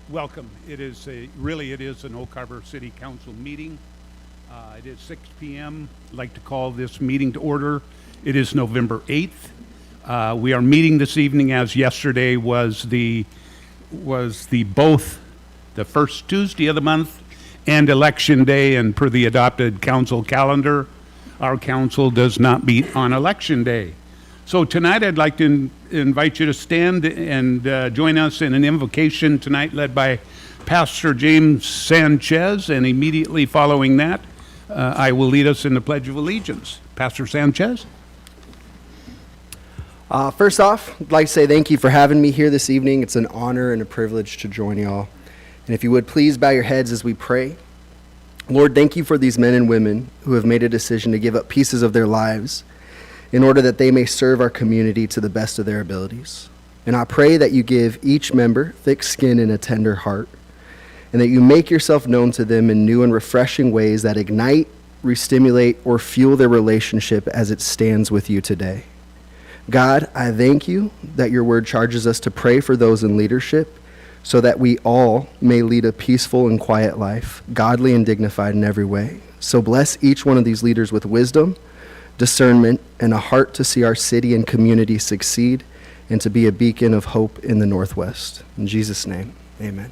Welcome. It is an Oak Harbor City Council meeting. It is 6 p.m. I'd like to call this meeting to order. It is November 8th. We are meeting this evening as yesterday was both the first Tuesday of the month and Election Day, and per the adopted council calendar, our council does not meet on Election Day. So tonight I'd like to invite you to stand and join us in an invocation tonight led by Pastor James Sanchez, and immediately following that, I will lead us in the Pledge of Allegiance. Pastor Sanchez? First off, I'd like to say thank you for having me here this evening. It's an honor and a privilege to join y'all. And if you would please bow your heads as we pray. Lord, thank you for these men and women who have made a decision to give up pieces of their lives in order that they may serve our community to the best of their abilities. And I pray that you give each member thick skin and a tender heart, and that you make yourself known to them in new and refreshing ways that ignite, re-stimulate, or fuel their relationship as it stands with you today. God, I thank you that your word charges us to pray for those in leadership so that we all may lead a peaceful and quiet life, godly and dignified in every way. So bless each one of these leaders with wisdom, discernment, and a heart to see our city and community succeed and to be a beacon of hope in the Northwest. In Jesus' name, amen.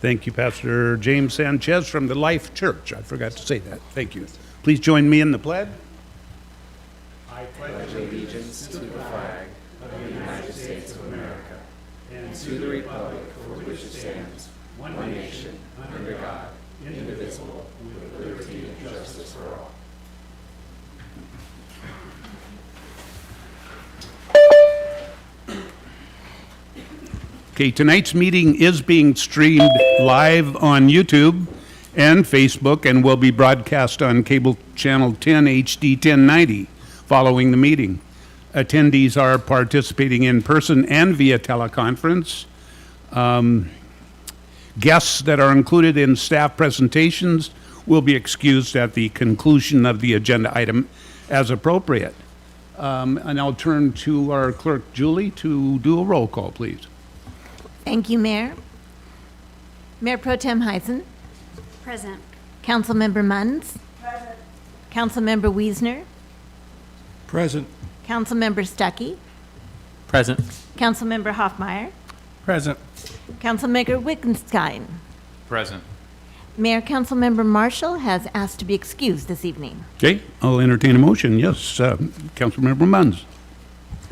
Thank you, Pastor James Sanchez from the Life Church. I forgot to say that. Thank you. Please join me in the pledge. I pledge allegiance to the flag of the United States of America and to the republic for which it stands, one nation, under God, indivisible, with liberty and justice for all. Okay, tonight's meeting is being streamed live on YouTube and Facebook and will be broadcast on cable channel 10 HD 1090 following the meeting. Attendees are participating in person and via teleconference. Guests that are included in staff presentations will be excused at the conclusion of the agenda item as appropriate. And I'll turn to our clerk, Julie, to do a roll call, please. Thank you, Mayor. Mayor Pro Tem Heisen. Present. Councilmember Munns. Present. Councilmember Wiesner. Present. Councilmember Stuckey. Present. Councilmember Hoffmeyer. Present. Councilmember Wickenstein. Present. Mayor, Councilmember Marshall has asked to be excused this evening. Okay, I'll entertain a motion. Yes, Councilmember Munns.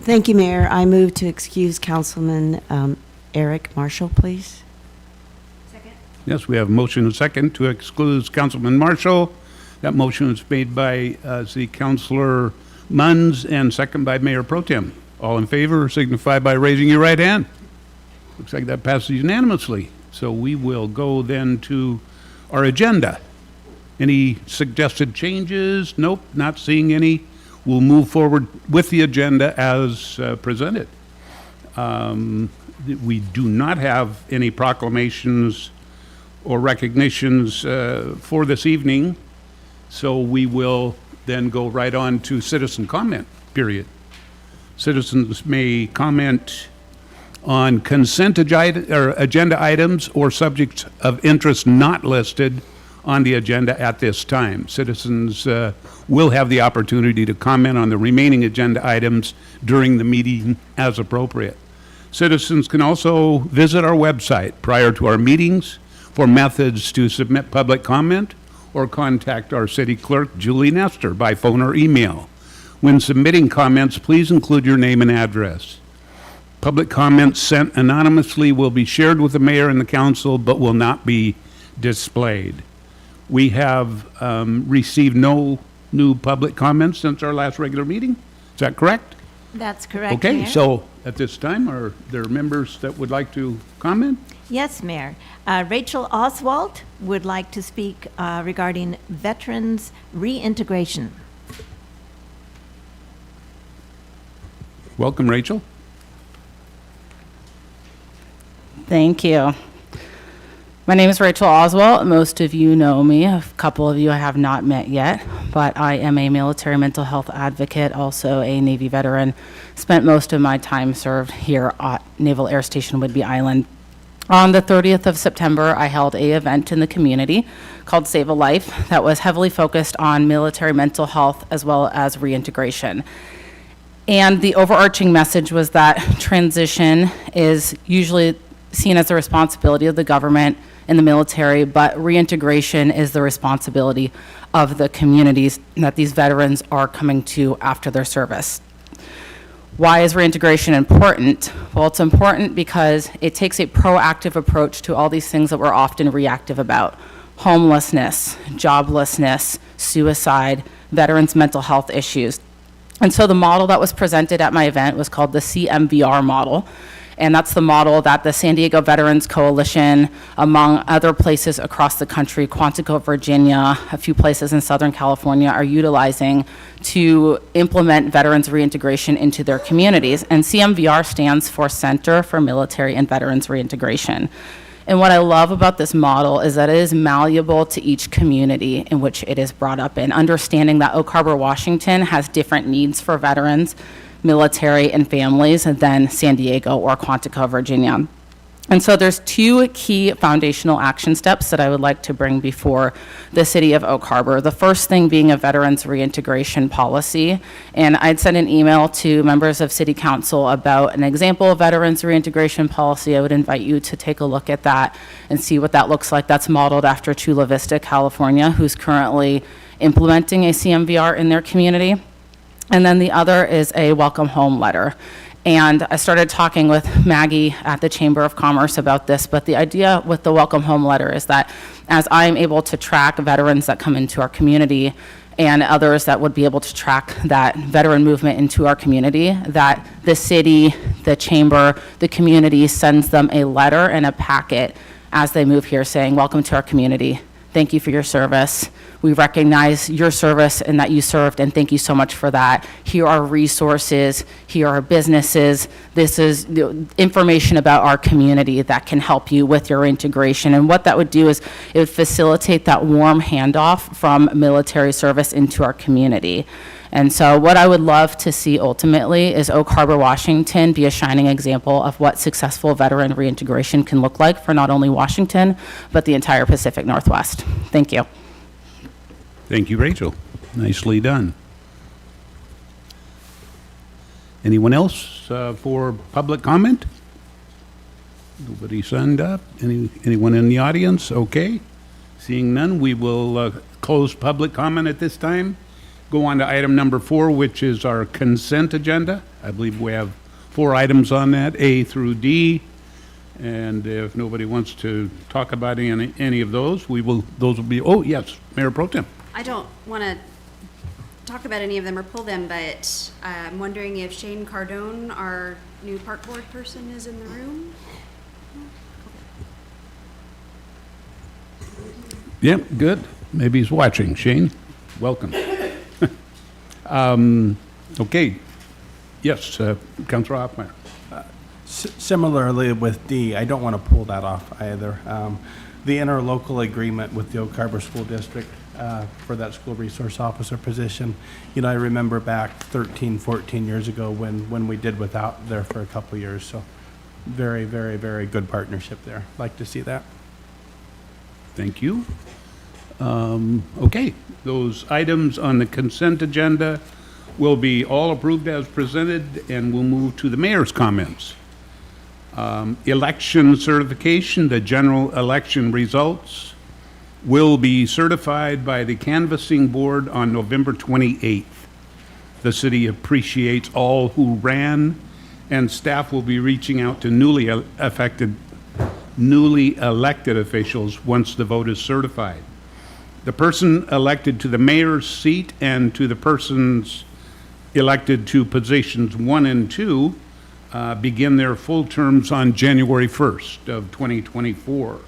Thank you, Mayor. I move to excuse Councilman Eric Marshall, please. Second. Yes, we have a motion and a second to exclude Councilman Marshall. That motion is made by the Councilor Munns and second by Mayor Pro Tem. All in favor signify by raising your right hand. Looks like that passes unanimously. So we will go then to our agenda. Any suggested changes? Nope, not seeing any. We'll move forward with the agenda as presented. We do not have any proclamations or recognitions for this evening, so we will then go right on to citizen comment period. Citizens may comment on consent agenda items or subjects of interest not listed on the agenda at this time. Citizens will have the opportunity to comment on the remaining agenda items during the meeting as appropriate. Citizens can also visit our website prior to our meetings for methods to submit public comment or contact our city clerk, Julie Nestor, by phone or email. When submitting comments, please include your name and address. Public comments sent anonymously will be shared with the mayor and the council, but will not be displayed. We have received no new public comments since our last regular meeting. Is that correct? That's correct, Okay, Mayor. so at this time, are there members that would like to comment? Yes, Mayor. Rachel Oswald would like to speak regarding veterans reintegration. Welcome, Rachel. Thank you. My name is Rachel Oswald. Most of you know me. A couple of you I have not met yet, but I am a military mental health advocate, also a Navy veteran. Spent most of my time served here at Naval Air Station Whidbey Island. On the 30th of September, I held a event in the community called Save a Life that was heavily focused on military mental health as well as reintegration. And the overarching message was that transition is usually seen as the responsibility of the government and the military, but reintegration is the responsibility of the communities that these veterans are coming to after their service. Why is reintegration important? Well, it's important because it takes a proactive approach to all these things that we're often reactive about. Homelessness, joblessness, suicide, veterans' mental health issues. And so the model that was presented at my event was called the CMVR model. And that's the model that the San Diego Veterans Coalition, among other places across the country, Quantico, Virginia, a few places in Southern California, are utilizing to implement veterans reintegration into their communities. And CMVR stands for Center for Military and Veterans Reintegration. And what I love about this model is that it is malleable to each community in which it is brought up in, understanding that Oak Harbor, Washington has different needs for veterans, military, and families than San Diego or Quantico, Virginia. And so there's two key foundational action steps that I would like to bring before the city of Oak Harbor. The first thing being a veterans reintegration policy. And I'd sent an email to members of city council about an example of veterans reintegration policy. I would invite you to take a look at that and see what that looks like. That's modeled after Chula Vista, California, who's currently implementing a CMVR in their community. And then the other is a welcome home letter. And I started talking with Maggie at the Chamber of Commerce about this, but the idea with the welcome home letter is that as I'm able to track veterans that come into our community and others that would be able to track that veteran movement into our community, that the city, the chamber, the community sends them a letter and a packet as they move here saying, welcome to our community. Thank you for your service. We recognize your service and that you served, and thank you so much for that. Here are resources, here are businesses. This is the information about our community that can help you with your integration. And what that would do is it would facilitate that warm handoff from military service into our community. And so what I would love to see ultimately is Oak Harbor, Washington be a shining example of what successful veteran reintegration can look like for not only Washington, but the entire Pacific Northwest. Thank you. Thank you, Rachel. Nicely done. Anyone else for public comment? Nobody signed up? Anyone in the audience? Okay. Seeing none, we will close public comment at this time. Go on to item number 4, which is our consent agenda. I believe we have 4 items on that, A through D. And if nobody wants to talk about any of those, those will be, oh, yes, Mayor Pro Tem. I don't want to talk about any of them or pull them, but I'm wondering if Shane Cardone, our new park board person, is in the room? Yep, good. Maybe he's watching. Shane, welcome. Okay. Yes, Councilor Hoffmeyer. Similarly with D, I don't want to pull that off either. The interlocal agreement with the Oak Harbor School District for that school resource officer position. You know, I remember back 13, 14 years ago when we did without there for a couple of years. So very, very, very good partnership there. Like to see that. Thank you. Okay, those items on the consent agenda will be all approved as presented, and we'll move to the mayor's comments. Election certification, the general election results will be certified by the canvassing board on November 28th. The city appreciates all who ran, and staff will be reaching out to newly elected officials once the vote is certified. The person elected to the mayor's seat and to the persons elected to positions 1 and 2 begin their full terms on January 1st of 2024.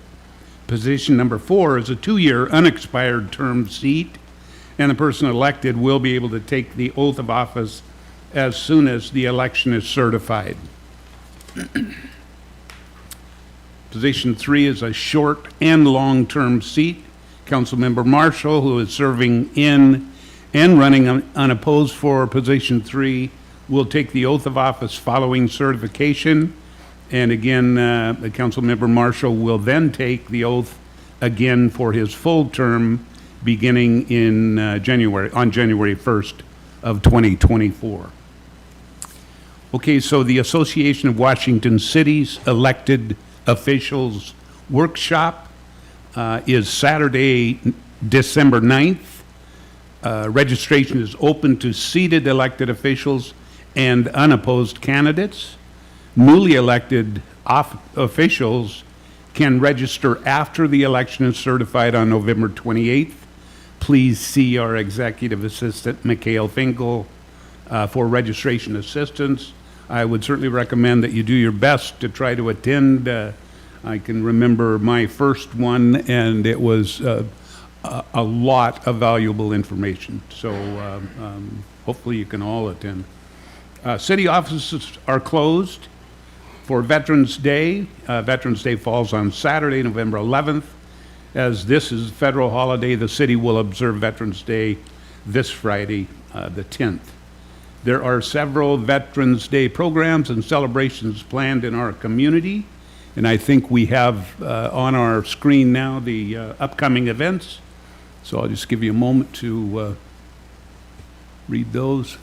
Position number 4 is a 2-year unexpired term seat, and the person elected will be able to take the oath of office as soon as the election is certified. Position 3 is a short and long-term seat. Councilmember Marshall, who is serving in and running unopposed for position 3, will take the oath of office following certification, And again, Councilmember Marshall will then take the oath again for his full term beginning in on January 1st of 2024. Okay, so the Association of Washington Cities Elected Officials Workshop is Saturday, December 9th. Registration is open to seated elected officials and unopposed candidates. Newly elected officials can register after the election is certified on November 28th. Please see our Executive Assistant, Mikhail Finkel, for registration assistance. I would certainly recommend that you do your best to try to attend. I can remember my first one, and it was a lot of valuable information. So hopefully you can all attend. City offices are closed for Veterans Day. Veterans Day falls on Saturday, November 11th. As this is a federal holiday, the city will observe Veterans Day this Friday, the 10th. There are several Veterans Day programs and celebrations planned in our community, and I think we have on our screen now the upcoming events. So I'll just give you a moment to read those.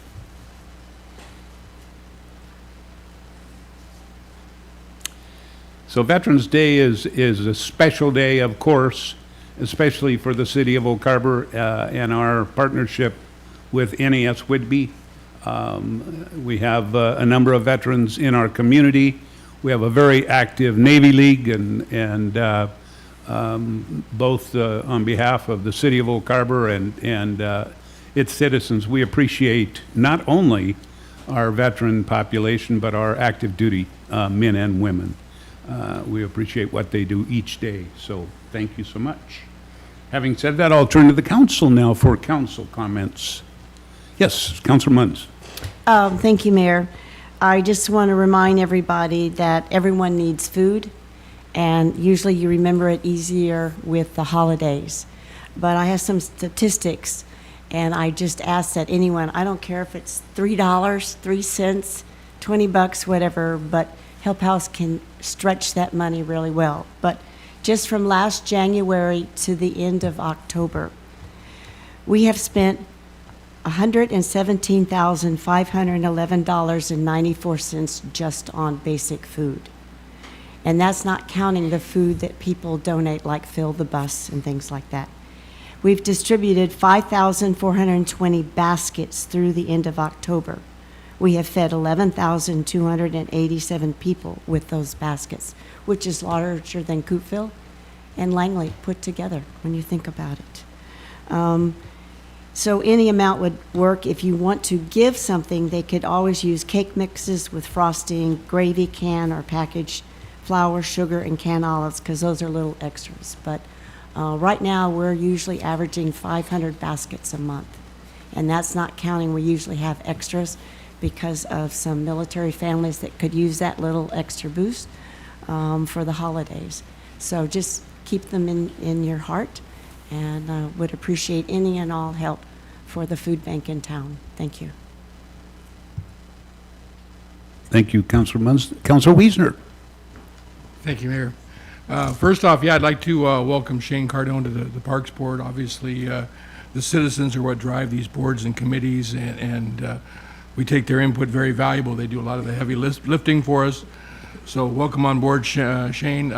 So Veterans Day is a special day, of course, especially for the city of Oak Harbor and our partnership with NAS Whidbey. We have a number of veterans in our community. We have a very active Navy League, and both on behalf of the city of Oak Harbor and its citizens, we appreciate not only our veteran population, but our active duty men and women. We appreciate what they do each day, so thank you so much. Having said that, I'll turn to the council now for council comments. Yes, Councilor Munns. Thank you, Mayor. I just want to remind everybody that everyone needs food, and usually you remember it easier with the holidays. But I have some statistics, and I just ask that anyone, I don't care if it's $3, 3 cents, $20, whatever, but Help House can stretch that money really well. But just from last January to the end of October, we have spent $117,511.94 just on basic food. And that's not counting the food that people donate, like fill the bus and things like that. We've distributed 5,420 baskets through the end of October. We have fed 11,287 people with those baskets, which is larger than Coopville and Langley put together when you think about it. So any amount would work. If you want to give something, they could always use cake mixes with frosting, gravy can or packaged flour, sugar, and canned olives, because those are little extras. But right now, we're usually averaging 500 baskets a month. And that's not counting, we usually have extras because of some military families that could use that little extra boost for the holidays. So just keep them in your heart, and would appreciate any and all help for the food bank in town. Thank you. Thank you, Councilor Munns. Councilor Wiesner. Thank you, Mayor. First off, I'd like to welcome Shane Cardone to the Parks Board. Obviously, the citizens are what drive these boards and committees, and we take their input very valuable. They do a lot of the heavy lifting for us. So welcome on board, Shane.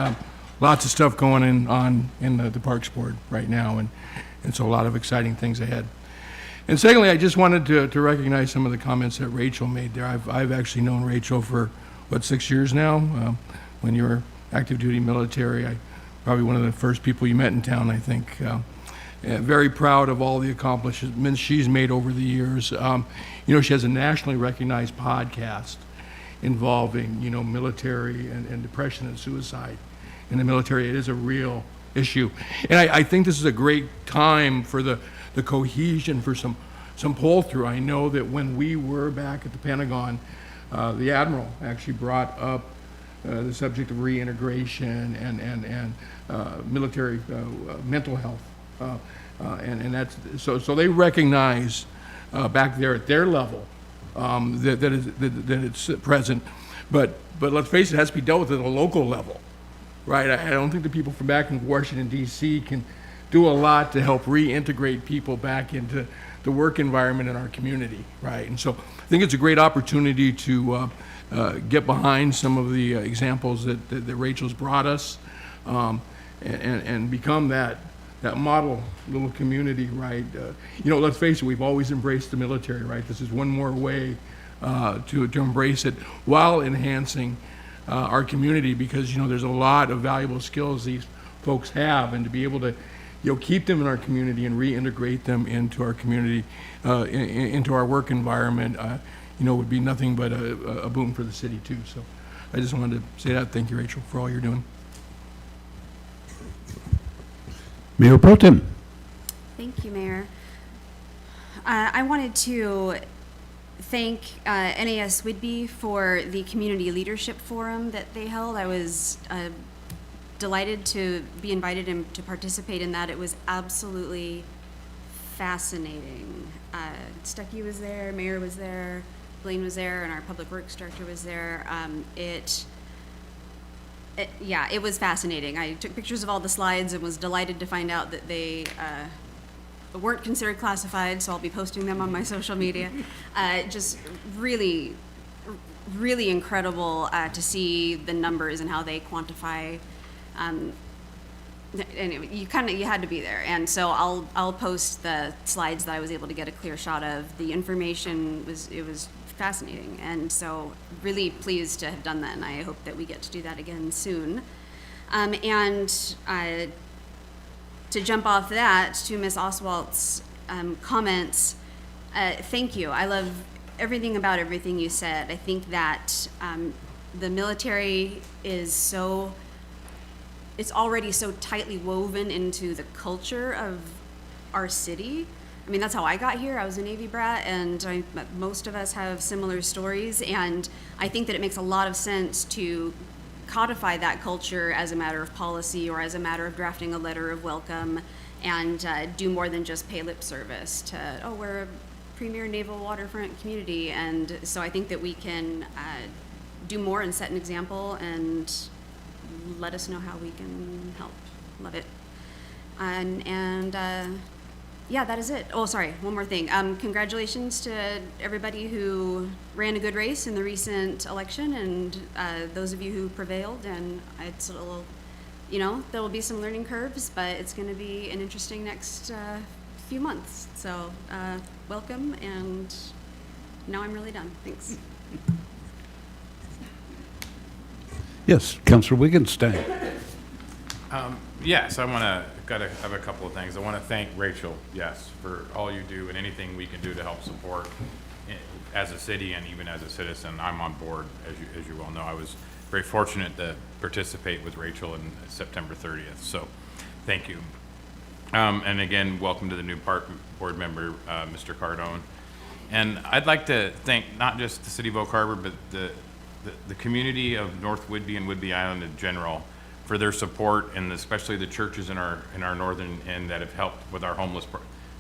Lots of stuff going on in the Parks Board right now, and so a lot of exciting things ahead. And secondly, I just wanted to recognize some of the comments that Rachel made there. I've actually known Rachel for, 6 years now? When you were active duty military, probably one of the first people you met in town, I think. Very proud of all the accomplishments she's made over the years. She has a nationally recognized podcast involving, military and depression and suicide in the military. It is a real issue. And I think this is a great time for the cohesion, for some pull-through. I know that when we were back at the Pentagon, the Admiral actually brought up the subject of reintegration and military mental health. And that's, so they recognize back there at their level that it's present. But let's face it, it has to be dealt with at a local level, right? I don't think the people from back in Washington DC can do a lot to help reintegrate people back into the work environment in our community, right? And so I think it's a great opportunity to get behind some of the examples that Rachel's brought us, and become that model little community, right? Let's face it, we've always embraced the military, right? This is one more way to embrace it while enhancing our community, because there's a lot of valuable skills these folks have, and to be able to keep them in our community and reintegrate them into our community, into our work environment, would be nothing but a boon for the city too. So I just wanted to say that. Thank you, Rachel, for all you're doing. Mayor Pro Tem. Thank you, Mayor. I wanted to thank NAS Whidbey for the Community Leadership Forum that they held. I was delighted to be invited and to participate in that. It was absolutely fascinating. Stuckey was there, Mayor was there, Blaine was there, and our Public Works Director was there. It was fascinating. I took pictures of all the slides and was delighted to find out that they weren't considered classified, so I'll be posting them on my social media. Just really, really incredible to see the numbers and how they quantify. Anyway, you had to be there, and so I'll post the slides that I was able to get a clear shot of. The information was fascinating, and so really pleased to have done that, and I hope that we get to do that again soon. To jump off that to Ms. Oswalt's comments, thank you. I love everything about everything you said. I think that the military is it's already so tightly woven into the culture of our city. I mean, that's how I got here. I was a Navy brat, and most of us have similar stories, and I think that it makes a lot of sense to codify that culture as a matter of policy or as a matter of drafting a letter of welcome, and do more than just pay lip service to, we're a premier naval waterfront community. And so I think that we can do more and set an example, and let us know how we can help. Love it. Yeah, that is it. Oh, sorry, one more thing. Congratulations to everybody who ran a good race in the recent election, and those of you who prevailed. And it's a little, there will be some learning curves, but it's going to be an interesting next few months. So welcome, and now I'm really done. Thanks. Yes, Councilor Wittgenstein. Yes, I have a couple of things. I want to thank Rachel, yes, for all you do and anything we can do to help support as a city and even as a citizen. I'm on board, as you well know. I was very fortunate to participate with Rachel in September 30th, so thank you. And again, welcome to the new park board member, Mr. Cardone. And I'd like to thank not just the city of Oak Harbor, but the community of North Whidbey and Whidbey Island in general for their support, and especially the churches in our northern end that have helped with our homeless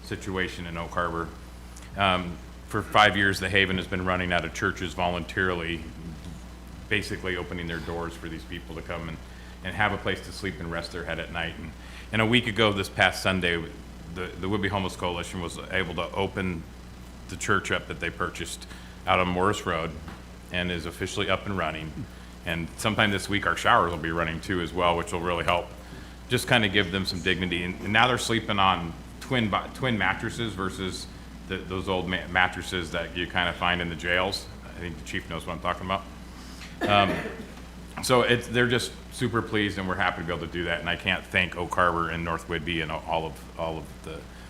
situation in Oak Harbor. For 5 years, the Haven has been running out of churches voluntarily, basically opening their doors for these people to come and have a place to sleep and rest their head at night. And a week ago, this past Sunday, the Whidbey Homeless Coalition was able to open the church up that they purchased out on Morris Road, and is officially up and running. And sometime this week, our showers will be running too as well, which will really help just kind of give them some dignity. And now they're sleeping on twin mattresses versus those old mattresses that you kind of find in the jails. I think the chief knows what I'm talking about. So they're just super pleased, and we're happy to be able to do that. And I can't thank Oak Harbor and North Whidbey and all of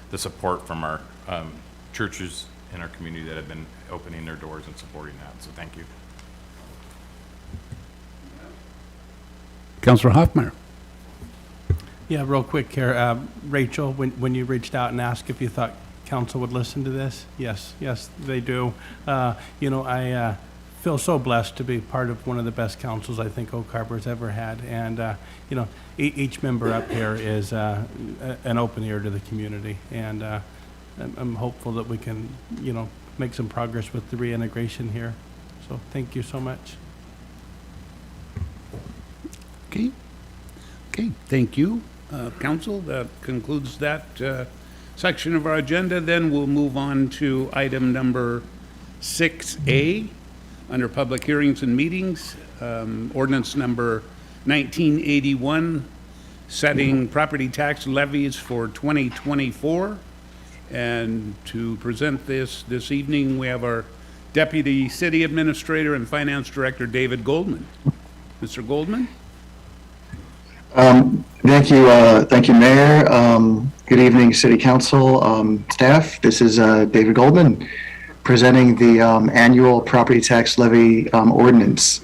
the support from our churches in our community that have been opening their doors and supporting that. So thank you. Councilor Hoffmeyer. Yeah, real quick here. Rachel, when you reached out and asked if you thought council would listen to this, yes, they do. I feel so blessed to be part of one of the best councils I think Oak Harbor's ever had. And, each member up here is an open ear to the community. And I'm hopeful that we can, make some progress with the reintegration here. So thank you so much. Okay. Okay, thank you, council. That concludes that section of our agenda. Then we'll move on to item number 6A, under public hearings and meetings, ordinance number 1981, setting property tax levies for 2024. And to present this evening, we have our Deputy City Administrator and Finance Director, David Goldman. Mr. Goldman? Thank you, Mayor. Good evening, City Council, staff. This is David Goldman presenting the annual property tax levy ordinance.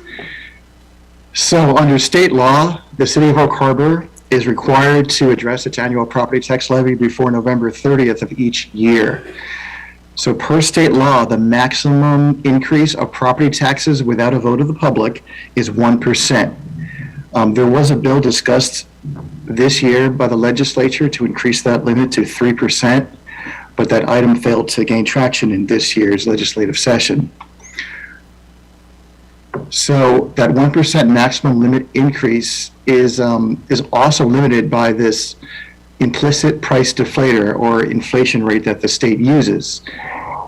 So under state law, the City of Oak Harbor is required to address its annual property tax levy before November 30th of each year. So per state law, the maximum increase of property taxes without a vote of the public is 1%. There was a bill discussed this year by the legislature to increase that limit to 3%, but that item failed to gain traction in this year's legislative session. So that 1% maximum limit increase is also limited by this implicit price deflator or inflation rate that the state uses.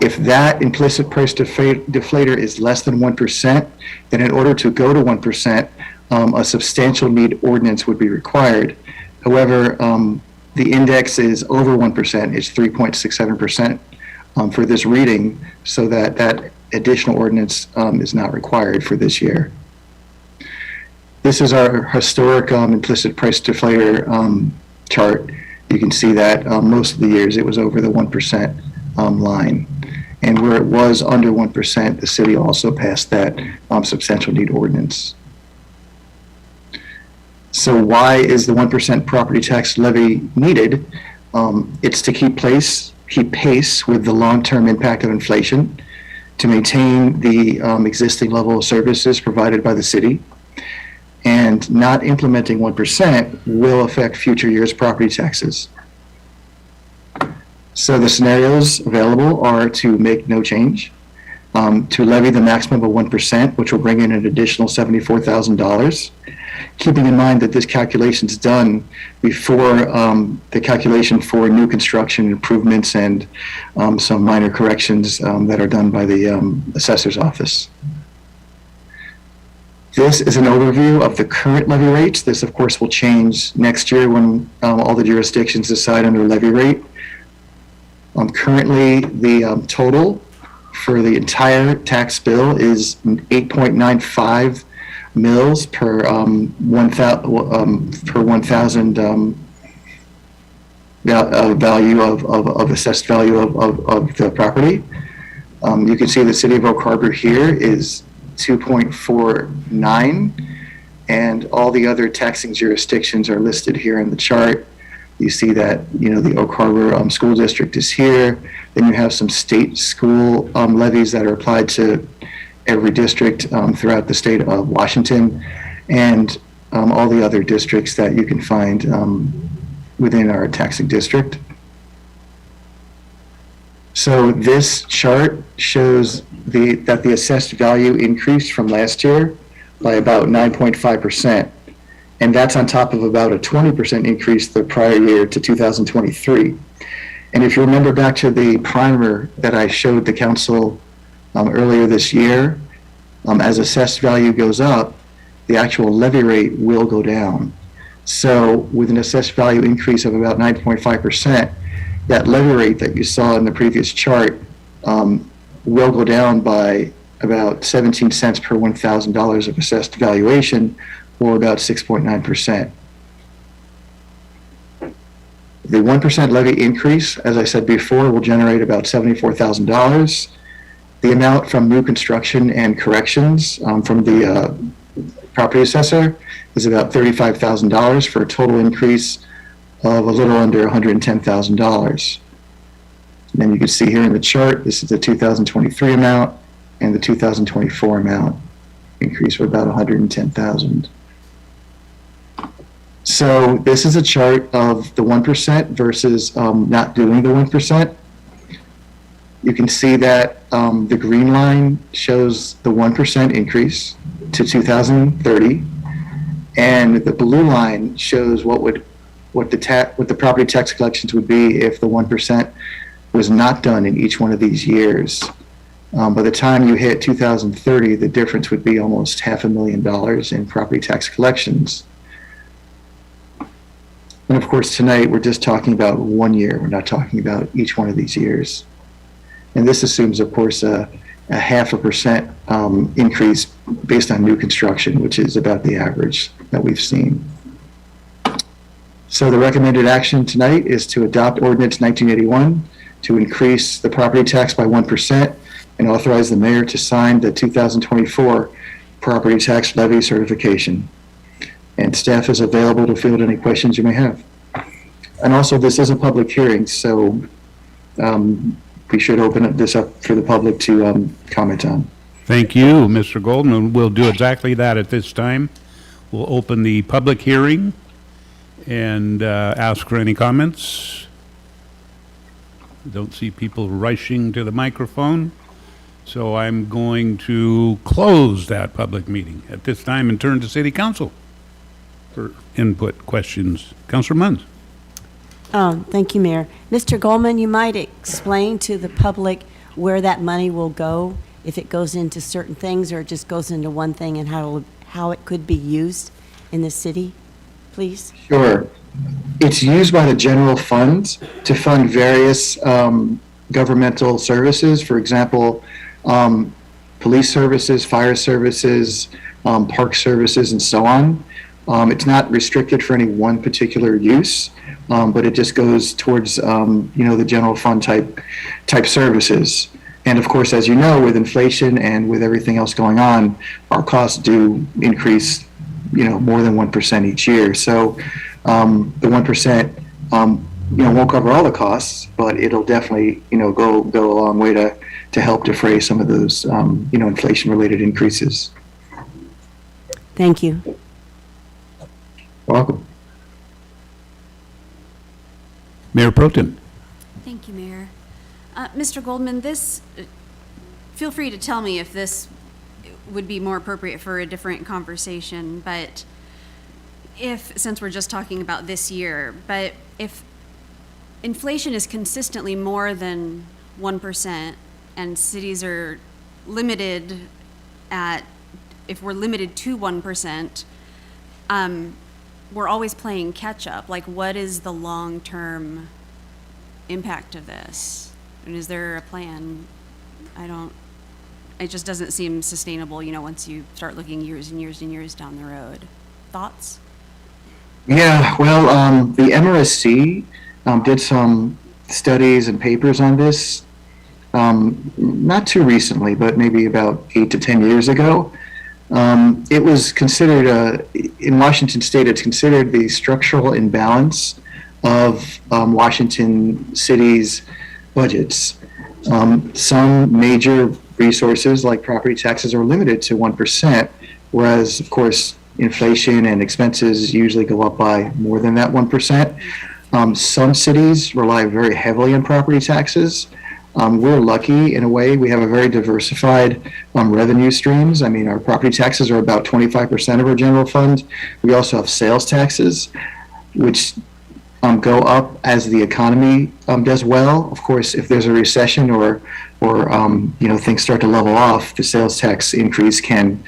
If that implicit price deflator is less than 1%, then in order to go to 1%, a substantial need ordinance would be required. However, the index is over 1%, it's 3.67% for this reading, so that additional ordinance is not required for this year. This is our historic implicit price deflator chart. You can see that most of the years it was over the 1% line. And where it was under 1%, the city also passed that substantial need ordinance. So why is the 1% property tax levy needed? It's to keep pace with the long-term impact of inflation, to maintain the existing level of services provided by the city, and not implementing 1% will affect future years' property taxes. So the scenarios available are to make no change, to levy the maximum of 1%, which will bring in an additional $74,000, keeping in mind that this calculation is done before the calculation for new construction improvements and some minor corrections that are done by the assessor's office. This is an overview of the current levy rates. This, of course, will change next year when all the jurisdictions decide on their levy rate. Currently, the total for the entire tax bill is 8.95 mils per 1,000 value of assessed value of the property. You can see the City of Oak Harbor here is 2.49, and all the other taxing jurisdictions are listed here in the chart. You see that, the Oak Harbor School District is here. Then you have some state school levies that are applied to every district throughout the state of Washington, and all the other districts that you can find within our taxing district. So this chart shows that the assessed value increased from last year by about 9.5%. And that's on top of about a 20% increase the prior year to 2023. And if you remember back to the primer that I showed the council earlier this year, as assessed value goes up, the actual levy rate will go down. So with an assessed value increase of about 9.5%, that levy rate that you saw in the previous chart will go down by about 17 cents per $1,000 of assessed valuation, or about 6.9%. The 1% levy increase, as I said before, will generate about $74,000. The amount from new construction and corrections from the property assessor is about $35,000 for a total increase of a little under $110,000. Then you can see here in the chart, this is the 2023 amount and the 2024 amount, increase for about $110,000. So this is a chart of the 1% versus not doing the 1%. You can see that the green line shows the 1% increase to 2030, And the blue line shows what the property tax collections would be if the 1% was not done in each one of these years. By the time you hit 2030, the difference would be almost $500,000 in property tax collections. And of course, tonight we're just talking about 1 year. We're not talking about each one of these years. And this assumes, of course, a 0.5% increase based on new construction, which is about the average that we've seen. So the recommended action tonight is to adopt Ordinance 1981 to increase the property tax by 1% and authorize the mayor to sign the 2024 property tax levy certification. And staff is available to field any questions you may have. And also, this is a public hearing, so we should open this up for the public to comment on. Thank you, Mr. Goldman. We'll do exactly that at this time. We'll open the public hearing and ask for any comments. Don't see people rushing to the microphone, so I'm going to close that public meeting at this time and turn to City Council for input, questions. Councilor Munns. Thank you, Mayor. Mr. Goldman, you might explain to the public where that money will go, if it goes into certain things or it just goes into one thing, and how it could be used in the city, please? Sure. It's used by the general fund to fund various governmental services. For example, police services, fire services, park services, and so on. It's not restricted for any one particular use, but it just goes towards the general fund type services. And of course, as you know, with inflation and with everything else going on, our costs do increase, more than 1% each year. So the 1%, won't cover all the costs, but it'll definitely, go a long way to help defray some of those, inflation-related increases. Thank you. Welcome. Mayor Pro Tem. Thank you, Mayor. Mr. Goldman, feel free to tell me if this would be more appropriate for a different conversation, but since we're just talking about this year, but if inflation is consistently more than 1% and cities are limited if we're limited to 1%, we're always playing catch up. Like, what is the long-term impact of this? And is there a plan? It just doesn't seem sustainable, once you start looking years and years and years down the road. Thoughts? Yeah, well, the MRSC did some studies and papers on this, not too recently, but maybe about 8 to 10 years ago. It was considered, in Washington State, it's considered the structural imbalance of Washington City's budgets. Some major resources like property taxes are limited to 1%, whereas, of course, inflation and expenses usually go up by more than that 1%. Some cities rely very heavily on property taxes. We're lucky in a way. We have a very diversified revenue streams. I mean, our property taxes are about 25% of our general fund. We also have sales taxes, which go up as the economy does well. Of course, if there's a recession or things start to level off, the sales tax increase can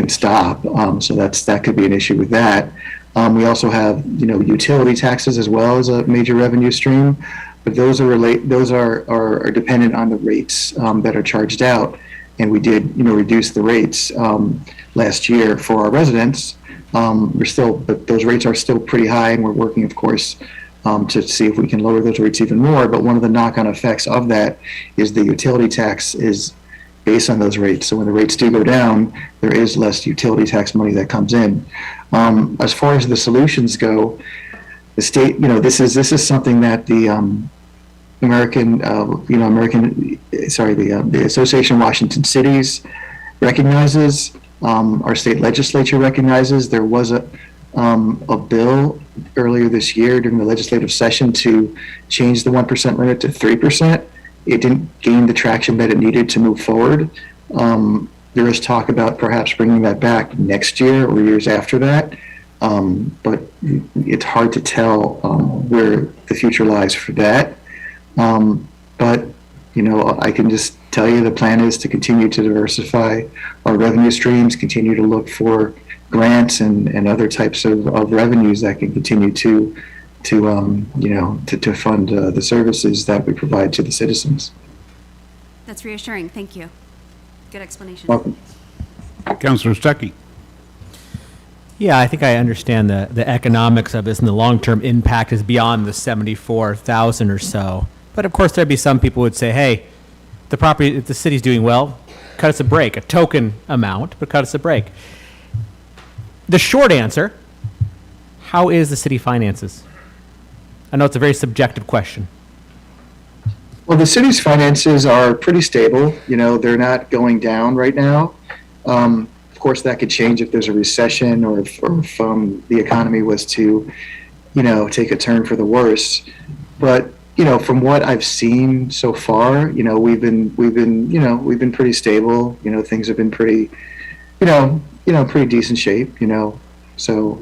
stop. So that could be an issue with that. We also have utility taxes as well as a major revenue stream. But those are dependent on the rates that are charged out, and we did reduce the rates last year for our residents. But those rates are still pretty high, and we're working, of course, to see if we can lower those rates even more. But one of the knock-on effects of that is the utility tax is based on those rates. So when the rates do go down, there is less utility tax money that comes in. As far as the solutions go, the state, this is something that the the Association of Washington Cities recognizes. Our state legislature recognizes. There was a bill earlier this year during the legislative session to change the 1% limit to 3%. It didn't gain the traction that it needed to move forward. There is talk about perhaps bringing that back next year or years after that. But it's hard to tell where the future lies for that. But, I can just tell you the plan is to continue to diversify our revenue streams, continue to look for grants and other types of revenues that can continue to fund the services that we provide to the citizens. That's reassuring. Thank you. Good explanation. Welcome. Councillor Stuckey. Yeah, I think I understand the economics of this, and the long-term impact is beyond the 74,000 or so. But of course, there'd be some people who would say, hey, if the city's doing well, cut us a break, a token amount, but cut us a break. The short answer, how is the city finances? I know it's a very subjective question. Well, the city's finances are pretty stable. They're not going down right now. Of course, that could change if there's a recession or if the economy was to, take a turn for the worse. But from what I've seen so far, we've been pretty stable. Things have been pretty, pretty decent shape. So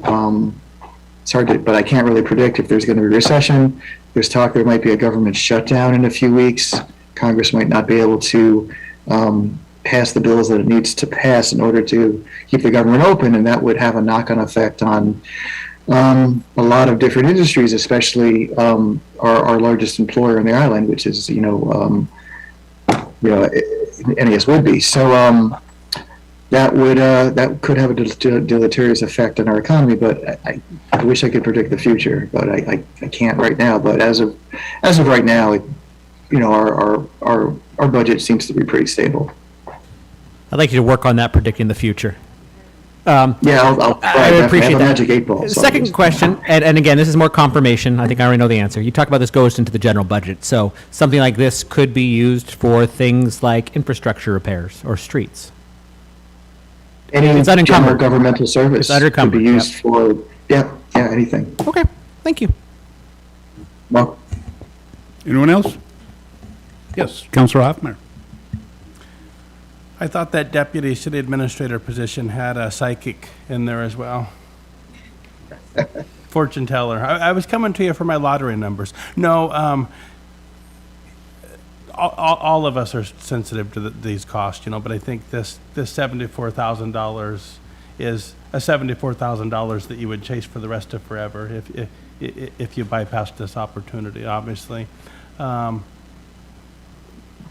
it's hard to, but I can't really predict if there's going to be a recession. There's talk there might be a government shutdown in a few weeks. Congress might not be able to pass the bills that it needs to pass in order to keep the government open, and that would have a knock-on effect on a lot of different industries, especially our largest employer on the island, which is NES would be. So that could have a deleterious effect on our economy. But I wish I could predict the future, but I can't right now. But as of right now, our budget seems to be pretty stable. I'd like you to work on that, predicting the future. I'll I appreciate have a that. magic 8 ball. So Second question, and again, this is more confirmation. I think I already know the answer. You talk about this goes into the general budget. So something like this could be used for things like infrastructure repairs or streets. Any It's general unencumbered. governmental service It's unencumbered, could be used for anything. Okay, thank you. Well, Anyone else? Yes, Councillor Hoffmeyer. I thought that deputy city administrator position had a psychic in there as well. Fortune teller. I was coming to you for my lottery numbers. No, all of us are sensitive to these costs, but I think this $74,000 is a $74,000 that you would chase for the rest of forever if you bypassed this opportunity, obviously.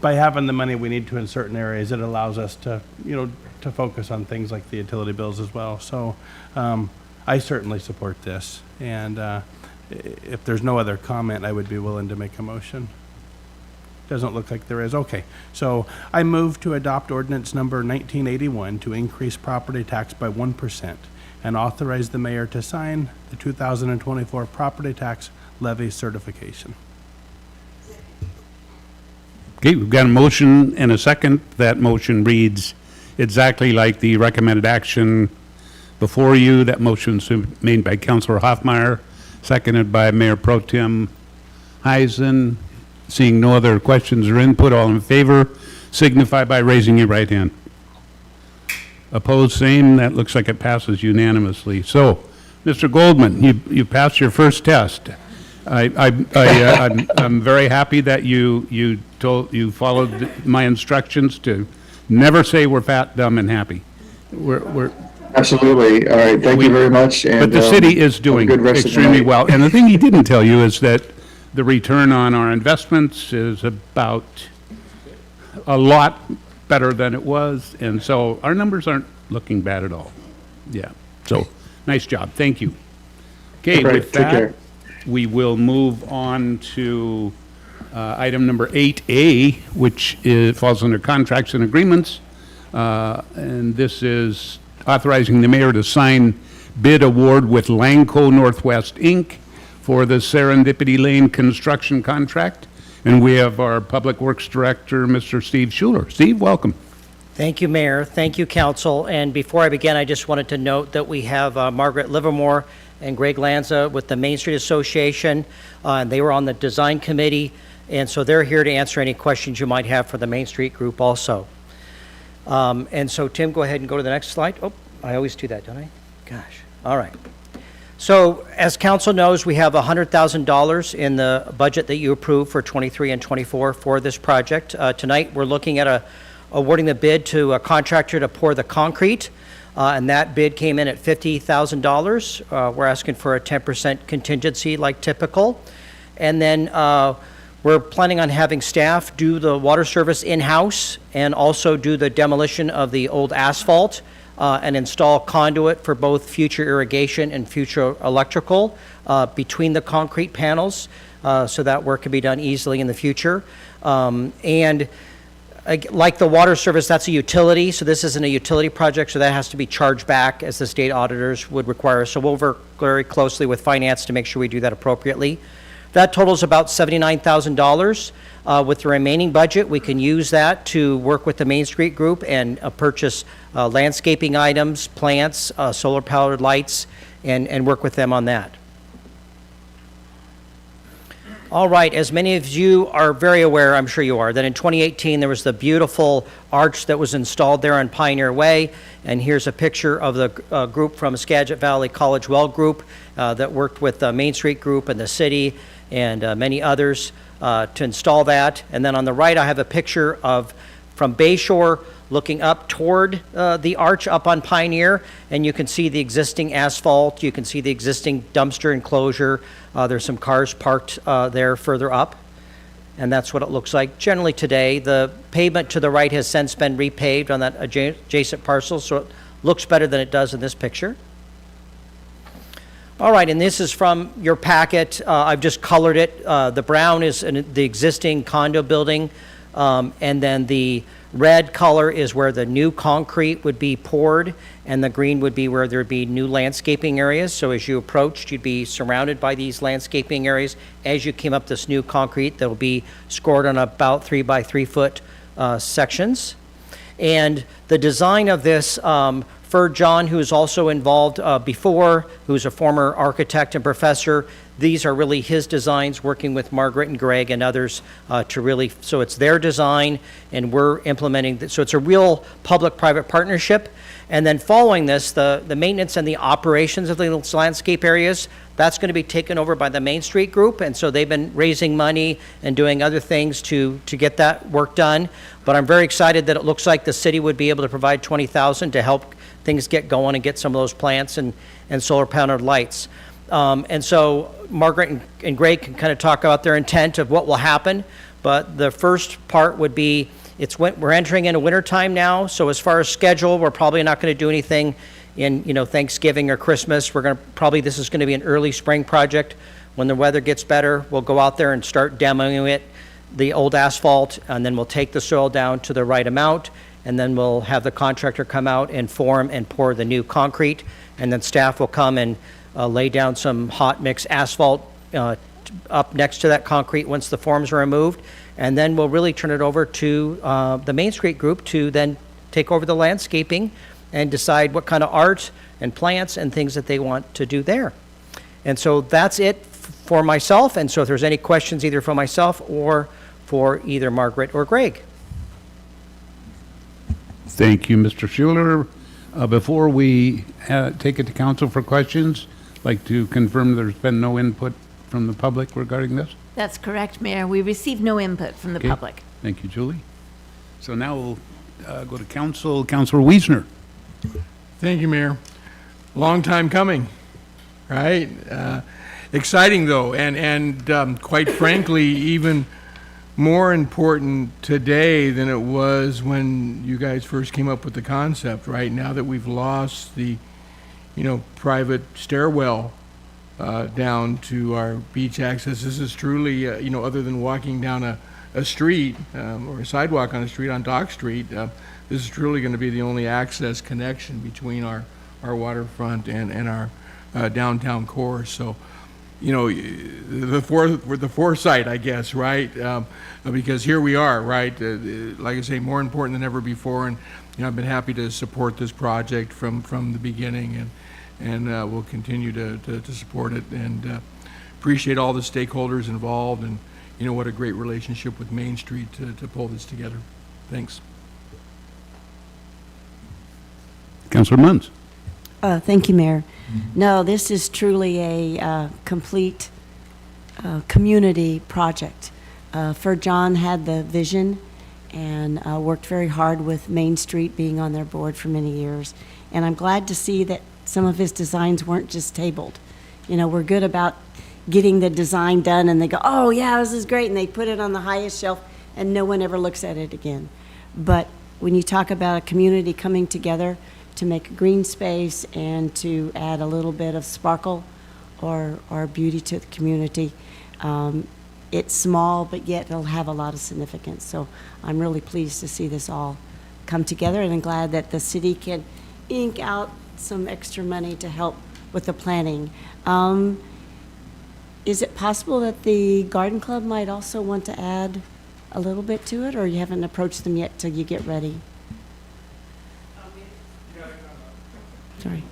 By having the money we need to in certain areas, it allows us to, to focus on things like the utility bills as well. So I certainly support this. And if there's no other comment, I would be willing to make a motion. Doesn't look like there is. Okay. So I move to adopt ordinance number 1981 to increase property tax by 1% and authorize the mayor to sign the 2024 property tax levy certification. Okay, we've got a motion and a second. That motion reads exactly like the recommended action before you. That motion's made by Councillor Hoffmeyer, seconded by Mayor Pro Tem Heisen. Seeing no other questions or input, all in favor, signify by raising your right hand. Opposed, same. That looks like it passes unanimously. So, Mr. Goldman, you passed your first test. I'm very happy that you followed my instructions to never say we're fat, dumb, and happy. We're absolutely. All right. Thank you very much. And, but the city is doing good rest of the extremely night. well. And the thing he didn't tell you is that the return on our investments is about a lot better than it was. And so our numbers aren't looking bad at all. Yeah. So nice job. Thank you. Okay, Right, with take that, care. we will move on to item number 8A, which falls under contracts and agreements. And this is authorizing the mayor to sign bid award with Langco Northwest, Inc. for the Serendipity Lane construction contract. And we have our Public Works Director, Mr. Steve Schuler. Steve, welcome. Thank you, Mayor. Thank you, Council. And before I begin, I just wanted to note that we have Margaret Livermore and Greg Lanza with the Main Street Association. They were on the design committee, and so they're here to answer any questions you might have for the Main Street group also. And so, Tim, go ahead and go to the next slide. Oh, I always do that, don't I? Gosh. All right. So as council knows, we have $100,000 in the budget that you approved for 23 and 24 for this project. Tonight, we're looking at awarding the bid to a contractor to pour the concrete, and that bid came in at $50,000. We're asking for a 10% contingency like typical. And then we're planning on having staff do the water service in-house and also do the demolition of the old asphalt and install conduit for both future irrigation and future electrical between the concrete panels, so that work can be done easily in the future. Like the water service, that's a utility, so this isn't a utility project, so that has to be charged back as the state auditors would require. So we'll work very closely with finance to make sure we do that appropriately. That totals about $79,000. With the remaining budget, we can use that to work with the Main Street Group and purchase landscaping items, plants, solar-powered lights, and work with them on that. All right, as many of you are very aware, I'm sure you are, that in 2018 there was the beautiful arch that was installed there on Pioneer Way, and here's a picture of the group from Skagit Valley College Well Group that worked with the Main Street Group and the city and many others to install that. And then on the right I have a picture from Bayshore looking up toward the arch up on Pioneer, and you can see the existing asphalt, you can see the existing dumpster enclosure. There's some cars parked there further up, and that's what it looks like generally today. The pavement to the right has since been repaved on that adjacent parcel, so it looks better than it does in this picture. All right, and this is from your packet. I've just colored it. The brown is the existing condo building, and then the red color is where the new concrete would be poured, and the green would be where there'd be new landscaping areas. So as you approached, you'd be surrounded by these landscaping areas. As you came up this new concrete, they'll be scored on about 3 by 3 foot sections. And the design of this, for John, who's also involved before, who's a former architect and professor, these are really his designs, working with Margaret and Greg and others to really, so it's their design and we're implementing, so it's a real public-private partnership. And then following this, the maintenance and the operations of these landscape areas, that's going to be taken over by the Main Street Group, and so they've been raising money and doing other things to get that work done. But I'm very excited that it looks like the city would be able to provide $20,000 to help things get going and get some of those plants and solar-powered lights. And so Margaret and Greg can kind of talk about their intent of what will happen, but the first part would be, we're entering into wintertime now, so as far as schedule, we're probably not going to do anything in Thanksgiving or Christmas. This is going to be an early spring project. When the weather gets better, we'll go out there and start demoing it, the old asphalt, and then we'll take the soil down to the right amount, and then we'll have the contractor come out and form and pour the new concrete, and then staff will come and lay down some hot mix asphalt up next to that concrete once the forms are removed, and then we'll really turn it over to the Main Street Group to then take over the landscaping and decide what kind of art and plants and things that they want to do there. And so that's it for myself, and so if there's any questions either for myself or for either Margaret or Greg. Thank you, Mr. Schuler. Before we take it to council for questions, I'd like to confirm there's been no input from the public regarding this. That's correct, Mayor. We received no input from the Okay. public. Thank you, Julie. So now we'll go to council. Councilor Wiesner. Thank you, Mayor. Long time coming, right? Exciting, though, and quite frankly, even more important today than it was when you guys first came up with the concept, right? Now that we've lost the, private stairwell down to our beach access, this is truly, other than walking down a street or a sidewalk on a street on Dock Street, this is truly going to be the only access connection between our waterfront and our downtown core. So, the foresight, I guess, right? Because here we are, right? Like I say, more important than ever before, and I've been happy to support this project from the beginning, and we'll continue to support it, and appreciate all the stakeholders involved, and what a great relationship with Main Street to pull this together. Thanks. Councilor Munns. Thank you, Mayor. No, this is truly a complete community project. John had the vision and worked very hard with Main Street being on their board for many years. And I'm glad to see that some of his designs weren't just tabled. You know, we're good about getting the design done and they go, oh yeah, this is great, and they put it on the highest shelf and no one ever looks at it again. But when you talk about a community coming together to make a green space and to add a little bit of sparkle or beauty to the community, it's small, but yet it'll have a lot of significance. So I'm really pleased to see this all come together, and I'm glad that the city can ink out some extra money to help with the planning. Is it possible that the garden club might also want to add a little bit to it, or you haven't approached them yet till you get ready? Sorry.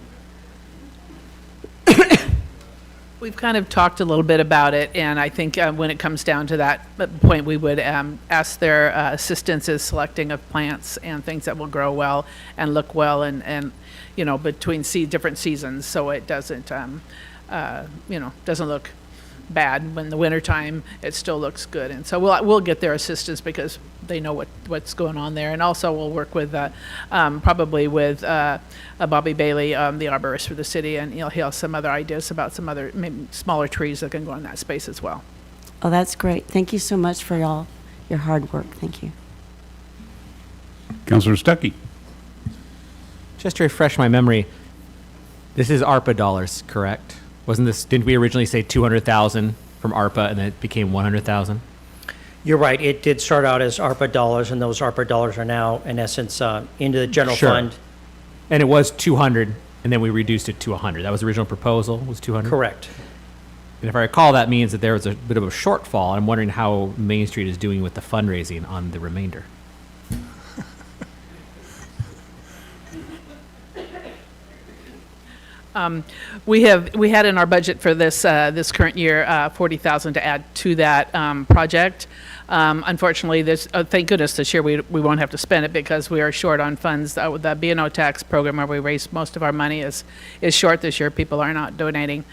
We've kind of talked a little bit about it, and I think when it comes down to that point, we would ask their assistance in selecting of plants and things that will grow well and look well, and you know, between different seasons, so it doesn't, you know, doesn't look bad when the wintertime. It still looks good, and so we'll get their assistance because they know what's going on there, and also we'll work with probably with Bobby Bailey, the arborist for the city, and he'll have some other ideas about some other maybe smaller trees that can go in that space as well. Oh, that's great. Thank you so much for your hard work. Thank you. Councilor Stuckey. Just to refresh my memory, this is ARPA dollars, correct? Didn't we originally say 200,000 from ARPA and then it became 100,000? You're right. It did start out as ARPA dollars, and those ARPA dollars are now, in essence, into the general fund. And it was 200, and then we reduced it to 100. That was the original proposal, was 200? Correct. And if I recall, that means that there was a bit of a shortfall. I'm wondering how Main Street is doing with the fundraising on the remainder. We had in our budget for this current year 40,000 to add to that project. Unfortunately, thank goodness this year we won't have to spend it because we are short on funds. The B&O tax program where we raise most of our money is short this year. People are not donating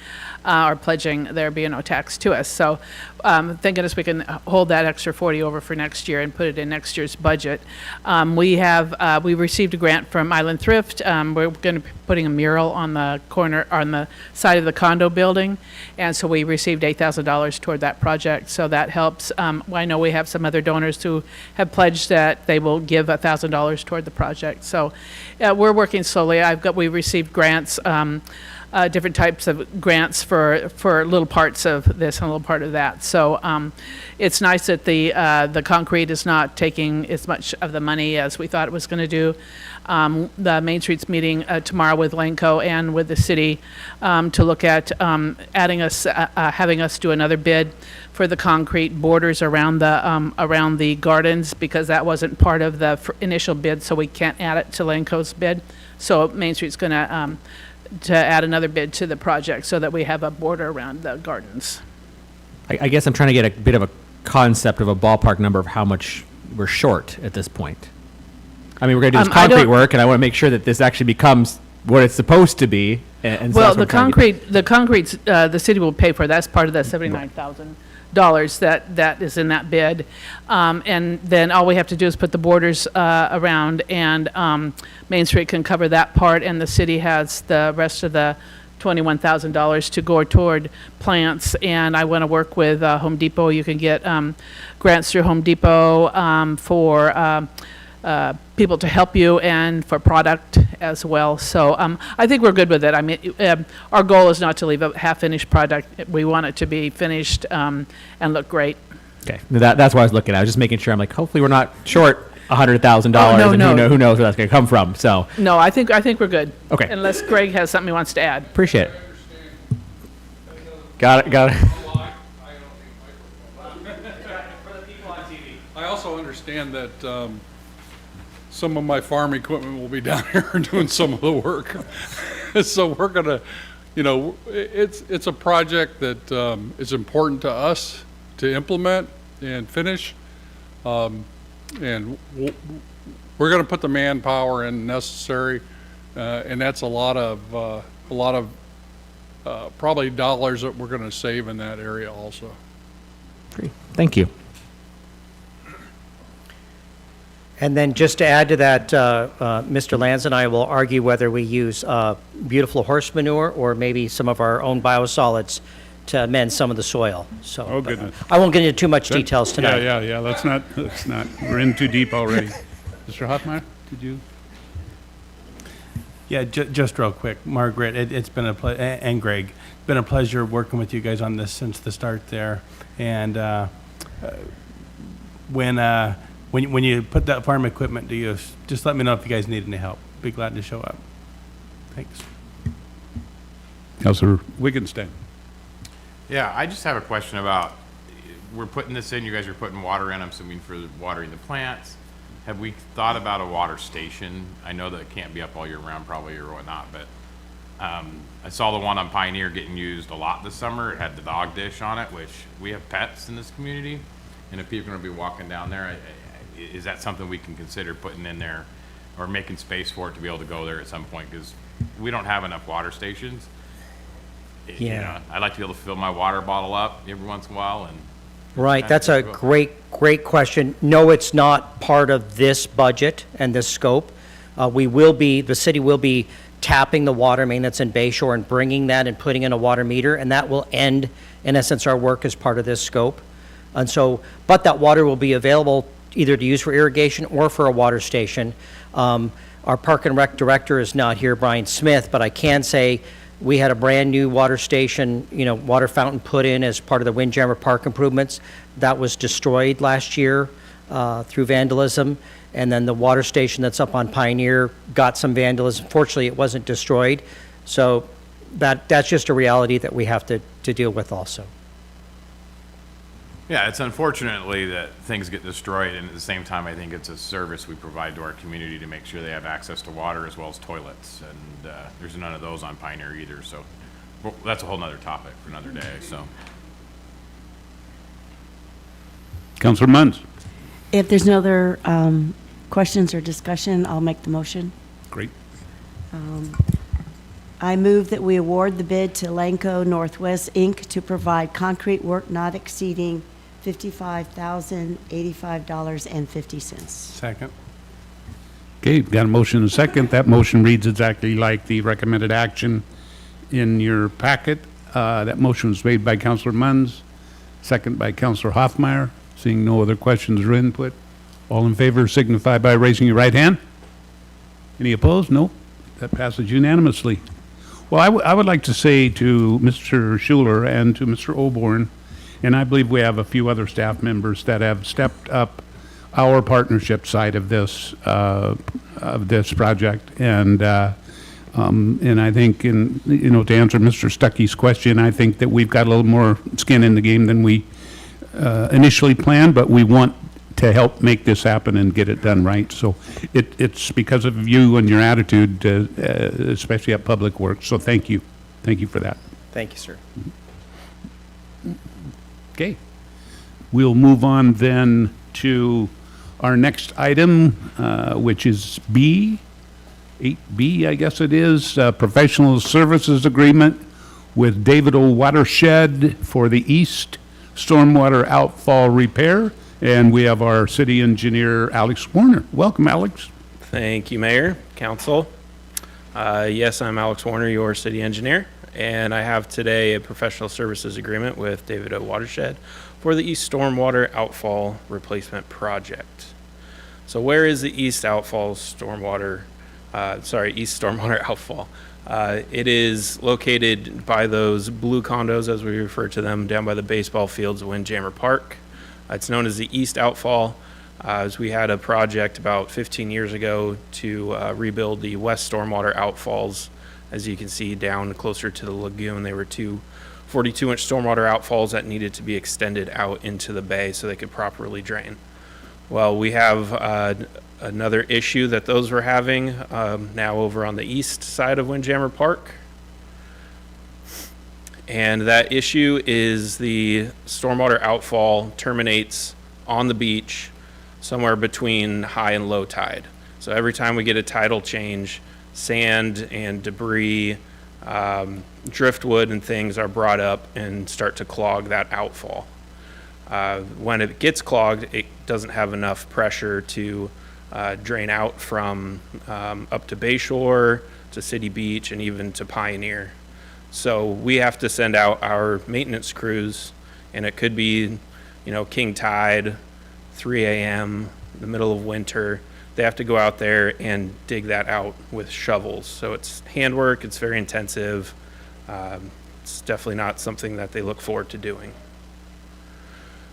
or pledging their B&O tax to us. So thank goodness we can hold that extra 40 over for next year and put it in next year's budget. We received a grant from Island Thrift. We're going to be putting a mural on the corner, on the side of the condo building, and so we received $8,000 toward that project. So that helps. I know we have some other donors who have pledged that they will give $1,000 toward the project. So we're working slowly. We received grants. Different types of grants for little parts of this and a little part of that. So it's nice that the concrete is not taking as much of the money as we thought it was going to do. The Main Street's meeting tomorrow with Lanco and with the city to look at having us do another bid for the concrete borders around the gardens, because that wasn't part of the initial bid, so we can't add it to Lanco's bid. So Main Street's going to add another bid to the project so that we have a border around the gardens. I guess I'm trying to get a bit of a concept of a ballpark number of how much we're short at this point. I mean, we're going to do this concrete work, and I want to make sure that this actually becomes what it's supposed to be. And so well, the concrete, the city will pay for. That's part of the $79,000 that is in that bid, and then all we have to do is put the borders around, and Main Street can cover that part, and the city has the rest of the $21,000 to go toward plants. And I want to work with Home Depot. You can get grants through Home Depot for people to help you and for product as well. So I think we're good with it. I mean, our goal is not to leave a half-finished product. We want it to be finished and look great. Okay, that's what I was looking at. I was just making sure. I'm like, hopefully we're not short $100,000, Oh, no. and who knows where that's going to come from. So No, I think we're good. Okay. Unless Greg has something he wants to add. appreciate it. Got it. I also understand that some of my farm equipment will be down here doing some of the work. So we're gonna, it's a project that is important to us to implement and finish. And we're gonna put the manpower in necessary And that's a lot of probably dollars that we're going to save in that area also. Great. Thank you. And then just to add to that, Mr. Lanz and I will argue whether we use beautiful horse manure or maybe some of our own biosolids to amend some of the soil. So, Oh, goodness. I won't get into too much details tonight. Yeah, let's not, we're in too deep already. Mr. Hoffmeyer, did you? Yeah, just real quick, Margaret, it's been and Greg, it's been a pleasure working with you guys on this since the start there. And when you put that farm equipment to use, just let me know if you guys need any help. Be glad to show up. Thanks. Councilor Wigginstein. Yeah, I just have a question about, we're putting this in, you guys are putting water in, I'm assuming for watering the plants. Have we thought about a water station? I know that it can't be up all year round probably or whatnot, but I saw the one on Pioneer getting used a lot this summer. It had the dog dish on it, which we have pets in this community. And if people are gonna be walking down there, is that something we can consider putting in there or making space for it to be able to go there at some point? Because we don't have enough water stations. You know, I like to be able to fill my water bottle up every once in a while and. Right, that's a great question. No, it's not part of this budget and this scope. The city will be tapping the water main that's in Bay Shore and bringing that and putting in a water meter, and that will end, in essence, our work as part of this scope. And so, but that water will be available either to use for irrigation or for a water station. Our Park and Rec director is not here, Brian Smith, but I can say we had a brand-new water station, water fountain put in as part of the Windjammer Park improvements. That was destroyed last year through vandalism. And then the water station that's up on Pioneer got some vandalism. Fortunately, it wasn't destroyed. So that's just a reality that we have to deal with also. Yeah, it's unfortunately that things get destroyed, and at the same time, I think it's a service we provide to our community to make sure they have access to water as well as toilets, and there's none of those on Pioneer either, so well, that's a whole nother topic for another day, so. Councilor Munns. If there's no other questions or discussion, I'll make the motion. Great. I move that we award the bid to Lanco Northwest, Inc. to provide concrete work not exceeding $55,085.50. Second. Okay, got a motion and a second. That motion reads exactly like the recommended action in your packet. That motion was made by Councilor Munns, second by Councilor Hoffmeyer. Seeing no other questions or input, all in favor signify by raising your right hand. Any opposed? No. That passes unanimously. Well, I would like to say to Mr. Schuler and to Mr. Oborn, and I believe we have a few other staff members that have stepped up our partnership side of this project, and I think, to answer Mr. Stuckey's question, I think that we've got a little more skin in the game than we initially planned, but we want to help make this happen and get it done right. So it's because of you and your attitude, especially at Public Works. So thank you. Thank you for that. Thank you, sir. Okay. We'll move on then to our next item, which is B, 8B, I guess it is, Professional Services Agreement with David O. Watershed for the East Stormwater Outfall Repair. And we have our city engineer, Alex Warner. Welcome, Alex. Thank you, Mayor, Council. Yes, I'm Alex Warner, your city engineer, and I have today a professional services agreement with David O. Watershed for the East Stormwater Outfall Replacement Project. So where is the East Stormwater Outfall? It is located by those blue condos, as we refer to them, down by the baseball fields of Windjammer Park. It's known as the East Outfall, as we had a project about 15 years ago to rebuild the West Stormwater Outfalls. As you can see down closer to the lagoon, they were two 42-inch stormwater outfalls that needed to be extended out into the bay so they could properly drain. Well, we have another issue that those were having now over on the east side of Windjammer Park. And that issue is the stormwater outfall terminates on the beach somewhere between high and low tide. So every time we get a tidal change, sand and debris, driftwood and things are brought up and start to clog that outfall. When it gets clogged, it doesn't have enough pressure to drain out from up to Bayshore, to City Beach, and even to Pioneer. So we have to send out our maintenance crews, and it could be, king tide, 3 a.m., the middle of winter. They have to go out there and dig that out with shovels. So it's handwork, it's very intensive. It's definitely not something that they look forward to doing.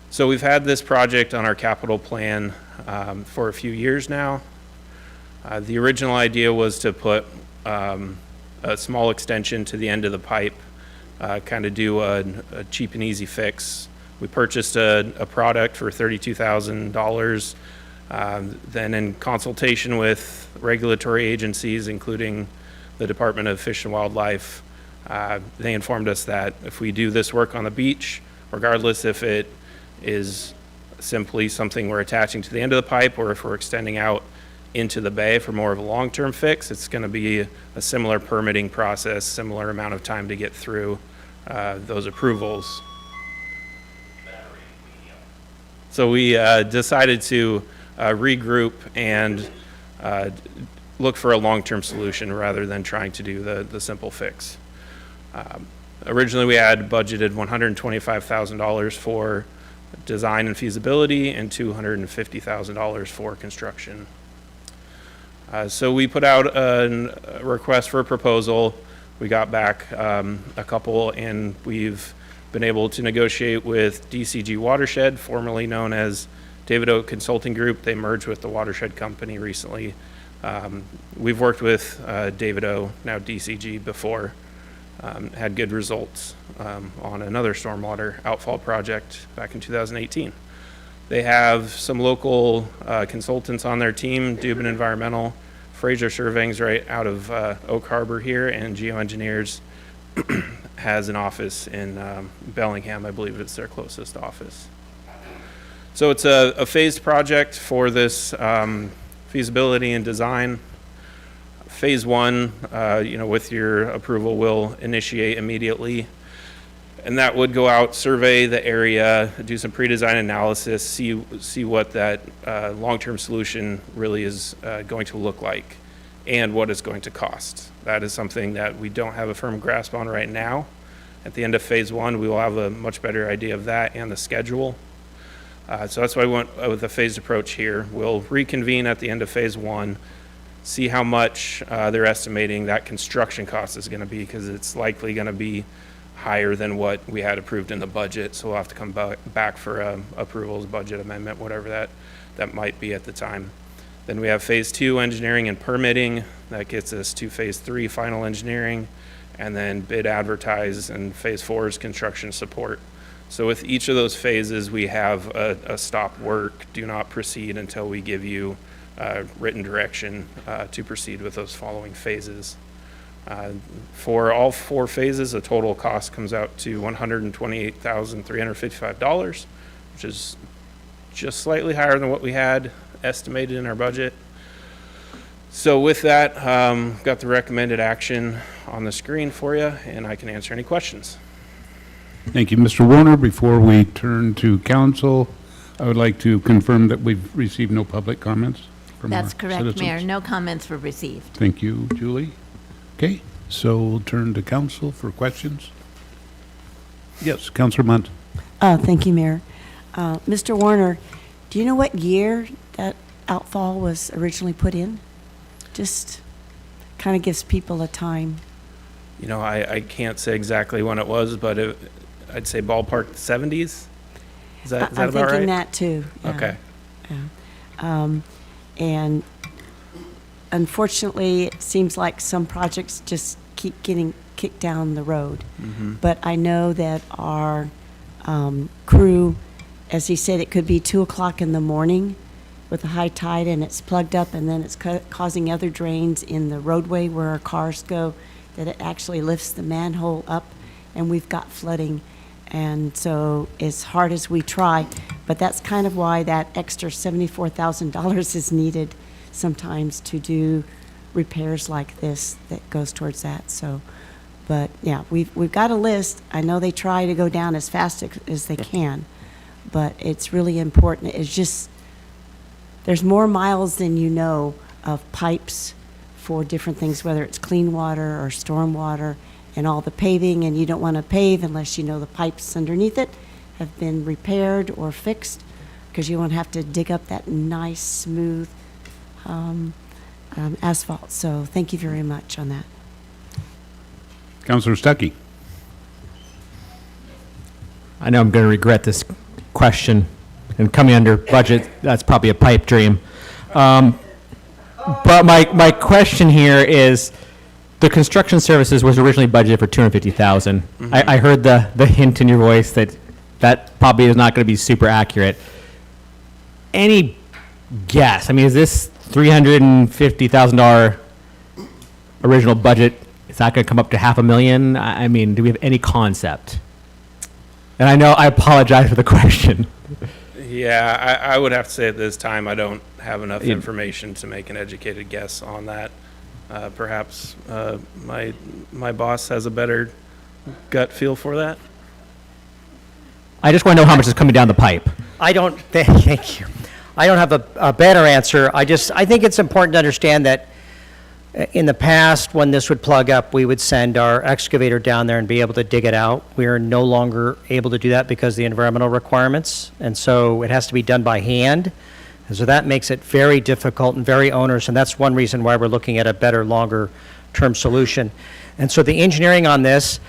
So we've had this project on our capital plan for a few years now. The original idea was to put a small extension to the end of the pipe, kind of do a cheap and easy fix. We purchased a product for $32,000. Then in consultation with regulatory agencies, including the Department of Fish and Wildlife, they informed us that if we do this work on the beach, regardless if it is simply something we're attaching to the end of the pipe or if we're extending out into the bay for more of a long-term fix, it's going to be a similar permitting process, similar amount of time to get through those approvals. So we decided to regroup and look for a long-term solution rather than trying to do the simple fix. Originally, we had budgeted $125,000 for design and feasibility and $250,000 for construction. So we put out a request for a proposal. We got back a couple, and we've been able to negotiate with DCG Watershed, formerly known as David Oak Consulting Group. They merged with the Watershed Company recently. We've worked with David O, now DCG, before. Had good results on another stormwater outfall project back in 2018. They have some local consultants on their team, Dubin Environmental, Fraser Surveying's right out of Oak Harbor here, and Geoengineers has an office in Bellingham. I believe it's their closest office. So it's a phased project for this feasibility and design. Phase one, with your approval, will initiate immediately. And that would go out, survey the area, do some pre-design analysis, see what that long-term solution really is going to look like and what it's going to cost. That is something that we don't have a firm grasp on right now. At the end of phase one, we will have a much better idea of that and the schedule. So that's why we went with a phased approach here. We'll reconvene at the end of phase one, see how much they're estimating that construction cost is going to be, because it's likely going to be higher than what we had approved in the budget. So we'll have to come back for approvals, budget amendment, whatever that might be at the time. Then we have phase two, engineering and permitting. That gets us to phase three, final engineering, and then bid advertise, and phase four is construction support. So with each of those phases, we have a stop work, do not proceed until we give you written direction to proceed with those following phases. For all four phases, the total cost comes out to $128,355, which is just slightly higher than what we had estimated in our budget. So with that, got the recommended action on the screen for you, and I can answer any questions. Thank you, Mr. Warner. Before we turn to council, I would like to confirm that we've received no public comments from our That's correct, citizens. Mayor. No comments were received. Thank you, Julie. Okay, so we'll turn to council for questions. Yes, Councilor Munt. Thank you, Mayor. Mr. Warner, do you know what year that outfall was originally put in? Just kind of gives people a time. I can't say exactly when it was, but I'd say ballpark the 70s. Is that I'm about right? thinking that too. Yeah. Okay. Yeah. And unfortunately, it seems like some projects just keep getting kicked down the road. Mm-hmm. But I know that our crew, as he said, it could be 2 o'clock in the morning with a high tide, and it's plugged up, and then it's causing other drains in the roadway where our cars go, that it actually lifts the manhole up, and we've got flooding. And so as hard as we try, but that's kind of why that extra $74,000 is needed sometimes to do repairs like this that goes towards that. So, but yeah, we've got a list. I know they try to go down as fast as they can, but it's really important. It's just, there's more miles than you know of pipes for different things, whether it's clean water or storm water and all the paving, and you don't want to pave unless you know the pipes underneath it have been repaired or fixed, because you won't have to dig up that nice, smooth asphalt. So thank you very much on that. Councillor Stuckey. I know I'm going to regret this question, and coming under budget, that's probably a pipe dream. But my question here is, the construction services was originally budgeted for 250,000. I heard the hint in your voice that probably is not going to be super accurate. Any guess? I mean, is this $350,000 original budget, is that going to come up to $500,000? I mean, do we have any concept? And I know I apologize for the question. Yeah, I would have to say at this time, I don't have enough information to make an educated guess on that. Perhaps my boss has a better gut feel for that. I just want to know how much is coming down the pipe. Thank you. I don't have a better answer. I think it's important to understand that in the past, when this would plug up, we would send our excavator down there and be able to dig it out. We are no longer able to do that because of the environmental requirements, and so it has to be done by hand. And so that makes it very difficult and very onerous, and that's one reason why we're looking at a better, longer-term solution. And so the engineering on this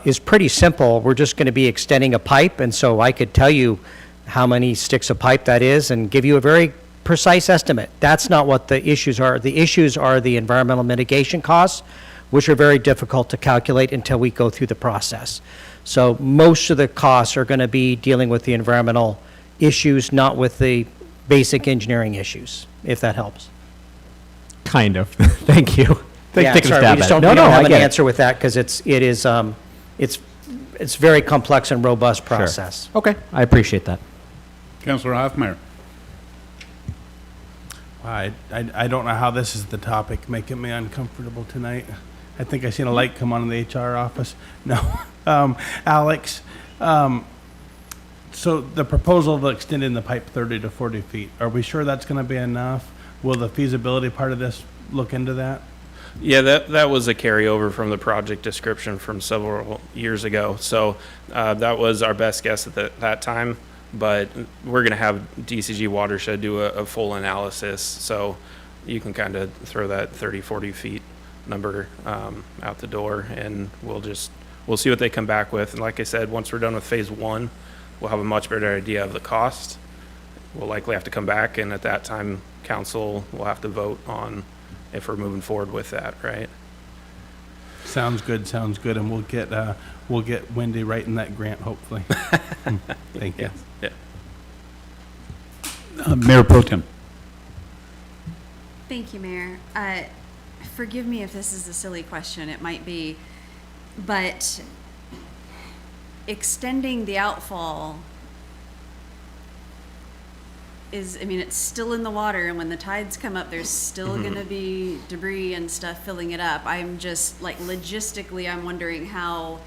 is pretty simple. We're just going to be extending a pipe, and so I could tell you how many sticks of pipe that is and give you a very precise estimate. That's not what the issues are. The issues are the environmental mitigation costs, which are very difficult to calculate until we go through the process. So most of the costs are going to be dealing with the environmental issues, not with the basic engineering issues, if that helps. Kind of. Thank you. Yeah, sorry, we just don't have an answer with that because it's very complex and robust process. Sure. Okay, I appreciate that. Councillor Hoffmeyer. I don't know how this is the topic, making me uncomfortable tonight. I think I seen a light come on in the HR office. No. Alex, so the proposal of extending the pipe 30 to 40 feet, are we sure that's going to be enough? Will the feasibility part of this look into that? Yeah, that was a carryover from the project description from several years ago. So that was our best guess at that time. But we're going to have DCG Watershed do a full analysis. So you can kind of throw that 30, 40 feet number out the door, and we'll see what they come back with. And like I said, once we're done with phase one, we'll have a much better idea of the cost. We'll likely have to come back, and at that time, council will have to vote on if we're moving forward with that, right? Sounds good, and we'll get Wendy writing that grant, hopefully. Thank you. Yeah. Mayor Pro Tem. Thank you, Mayor. Forgive me if this is a silly question, it might be, but extending the outfall it's still in the water, and when the tides come up, there's still going to be debris and stuff filling it up. I'm just, logistically, I'm wondering how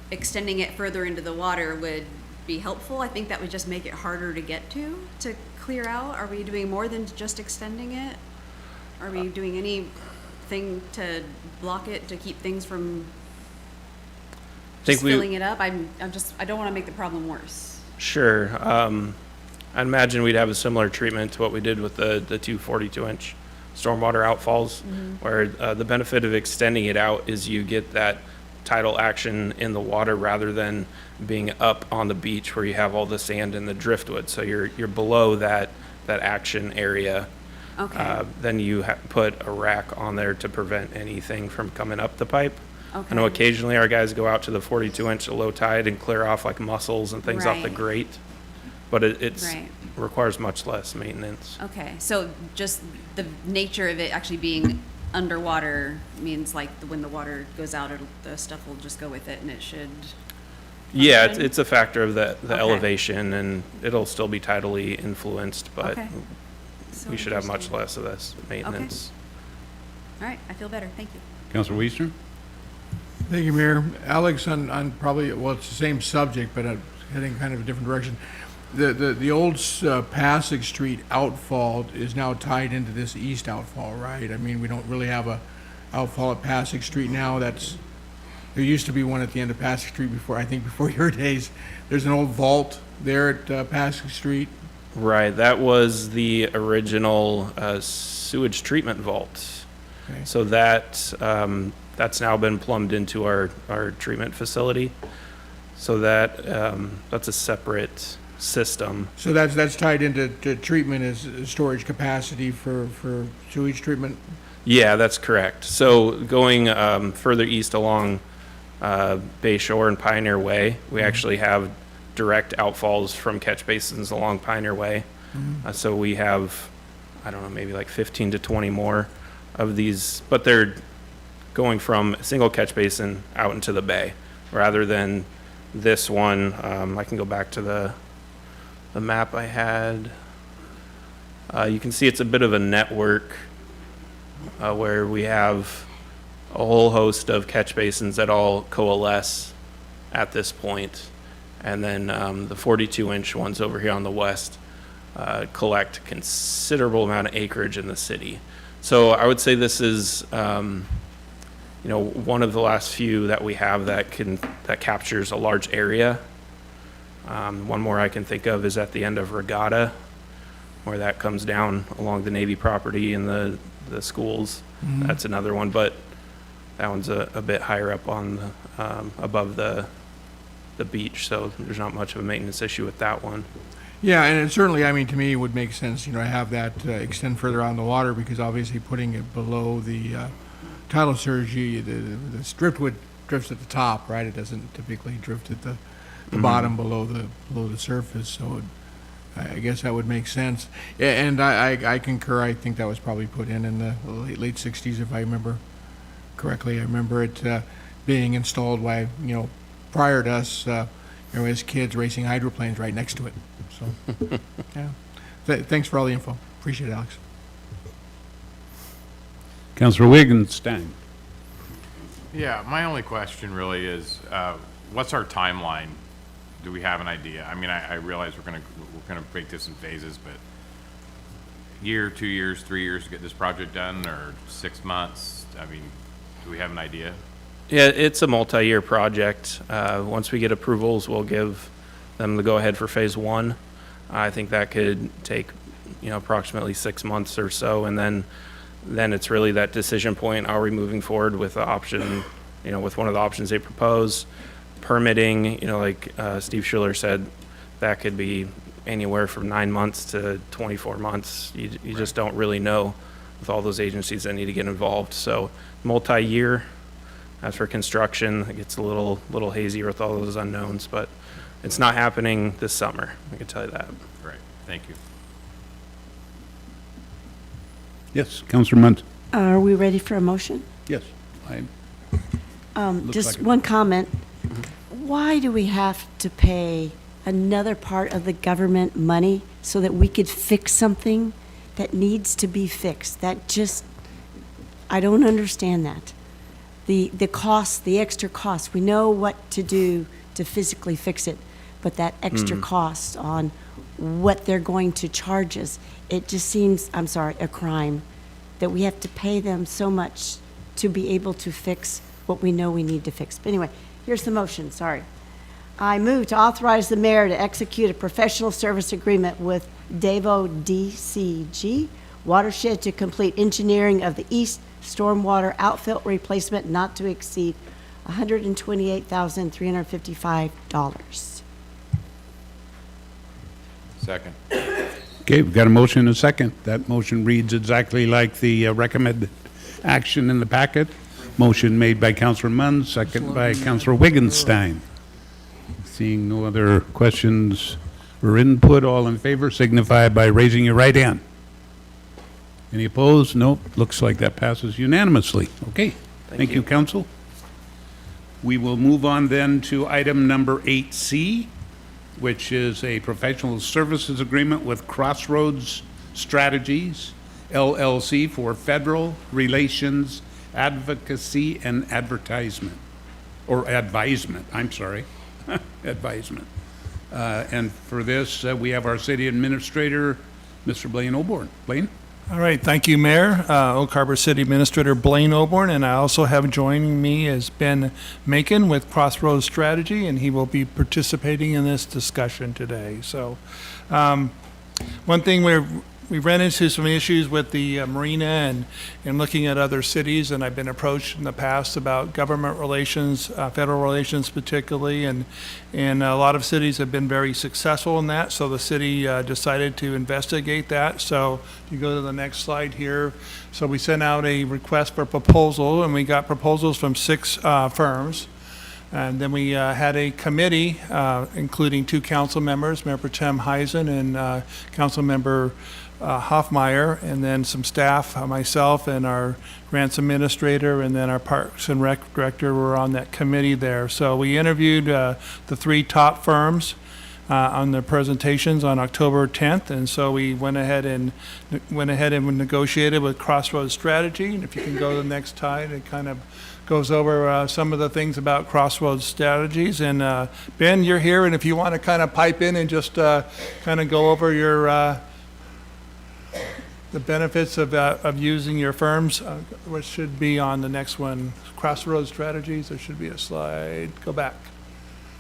extending it further into the water would be helpful. I think that would just make it harder to get to clear out. Are we doing more than just extending it? Are we doing anything to block it, to keep things from filling it up? I don't want to make the problem worse. Sure. I'd imagine we'd have a similar treatment to what we did with the two 42-inch stormwater outfalls, where the benefit of extending it out is you get that tidal action in the water rather than being up on the beach where you have all the sand and the driftwood. So you're below that action area. Okay. Then you put a rack on there to prevent anything from coming up the pipe. Okay. I know occasionally our guys go out to the 42-inch at low tide and clear off mussels and things off the grate. But it requires much less maintenance. Okay, so just the nature of it actually being underwater means when the water goes out, the stuff will just go with it, and it should. Yeah, it's a factor of the elevation, and it'll still be tidally influenced, but So we should have much less of this maintenance. All right, I feel better. Thank you. Councilor Weister? Thank you, Mayor. Alex, on probably, well, it's the same subject, but heading kind of a different direction. The old Passage Street outfall is now tied into this east outfall, right? I mean, we don't really have a outfall at Passage Street now. There used to be one at the end of Passage Street before, I think before your days. There's an old vault there at Passage Street. Right, that was the original sewage treatment vault. Okay. So that's now been plumbed into our treatment facility. So that's a separate system. So that's tied into treatment as storage capacity for sewage treatment? Yeah, that's correct. So going further east along Bay Shore and Pioneer Way, we actually have direct outfalls from catch basins along Pioneer Way. So we have, I don't know, maybe like 15 to 20 more of these, but they're going from a single catch basin out into the bay rather than this one. I can go back to the map I had. You can see it's a bit of a network where we have a whole host of catch basins that all coalesce at this point. And then the 42-inch ones over here on the west collect a considerable amount of acreage in the city. So I would say this is one of the last few that we have that captures a large area. One more I can think of is at the end of Regatta, where that comes down along the Navy property and the schools. That's another one, but that one's a bit higher up on above the beach, so there's not much of a maintenance issue with that one. Yeah, and it certainly, I mean, to me, it would make sense, to have that extend further on the water, because obviously putting it below the tidal surge, the driftwood drifts at the top, right? It doesn't typically drift at the bottom below the surface, so I guess that would make sense. And I concur. I think that was probably put in the late 60s, if I remember correctly. I remember it being installed by, prior to us, as kids racing hydroplanes right next to it. So, yeah. Thanks for all the info. Appreciate it, Alex. Councilor Wittgenstein? Yeah, my only question really is, what's our timeline? Do we have an idea? I mean, I realize we're gonna break this in phases, but year, 2 years, 3 years to get this project done, or 6 months? I mean, do we have an idea? Yeah, it's a multi-year project. Once we get approvals, we'll give them the go-ahead for phase one. I think that could take, approximately 6 months or so, and then it's really that decision point. Are we moving forward with the option, with one of the options they propose? Permitting, like Steve Schuler said, that could be anywhere from 9 months to 24 months. You just don't really know with all those agencies that need to get involved. So multi-year. As for construction, it gets a little hazier with all those unknowns, but it's not happening this summer, I can tell you that. Great, thank you. Yes, Councilor Munt? Are we ready for a motion? Yes. Looks Just like it. one comment. Why do we have to pay another part of the government money so that we could fix something that needs to be fixed? I don't understand that. The cost, the extra cost, we know what to do to physically fix it, but that extra cost on what they're going to charge us, it just seems, a crime that we have to pay them so much to be able to fix what we know we need to fix. But anyway, here's the motion, sorry. I move to authorize the mayor to execute a professional service agreement with Devo DCG Watershed to complete engineering of the east stormwater outfill replacement not to exceed $128,355. Second. Okay, we've got a motion and a second. That motion reads exactly like the recommended action in the packet. Motion made by Councilor Munn, second by Councilor Wittgenstein. Seeing no other questions or input, all in favor signify by raising your right hand. Any opposed? Nope. Looks like that passes unanimously. Okay. Thank you, Council. We will move on then to item number 8C, which is a professional services agreement with Crossroads Strategies LLC for Federal Relations Advocacy and Advertisement, or Advisement, I'm sorry, Advisement. And for this, we have our city administrator, Mr. Blaine Oborn. Blaine? All right, thank you, Mayor. Oak Harbor City Administrator Blaine Oborn, and I also have joining me is Ben Macon with Crossroads Strategy, and he will be participating in this discussion today. So, one thing we ran into some issues with the marina and looking at other cities, and I've been approached in the past about government relations, federal relations particularly, and a lot of cities have been very successful in that, so the city decided to investigate that. So if you go to the next slide here, so we sent out a request for proposal, and we got proposals from 6 firms. And then we had a committee, including 2 council members, Mayor Pro Tem Heisen and Council Member Hoffmeyer, and then some staff, myself and our grants administrator, and then our Parks and Rec director were on that committee there. So we interviewed the 3 top firms on their presentations on October 10th, and so we went ahead and negotiated with Crossroads Strategy. And if you can go to the next slide, it kind of goes over some of the things about Crossroads Strategies. And Ben, you're here, and if you want to kind of pipe in and just kind of go over your the benefits of using your firms, what should be on the next one? Crossroads Strategies, there should be a slide. Go back.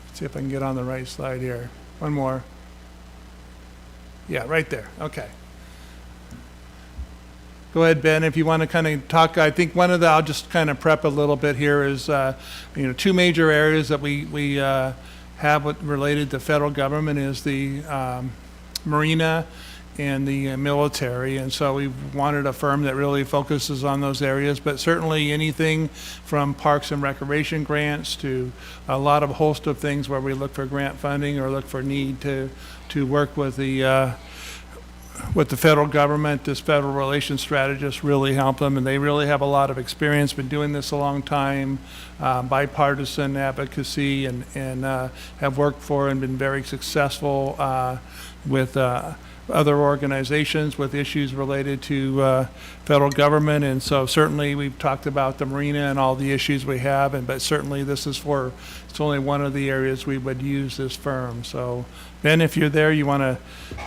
Let's see if I can get on the right slide here. One more. Yeah, right there. Okay. Go ahead, Ben, if you want to kind of talk. I think one of the, I'll just kind of prep a little bit here is, 2 major areas that we have related to federal government is the marina and the military, and so we wanted a firm that really focuses on those areas, but certainly anything from parks and recreation grants to a lot of host of things where we look for grant funding or look for need to work with the federal government. This federal relations strategists really help them, and they really have a lot of experience, been doing this a long time, bipartisan advocacy, and have worked for and been very successful with other organizations with issues related to federal government. And so certainly we've talked about the marina and all the issues we have, but certainly this is it's only one of the areas we would use this firm. So Ben, if you're there, you want to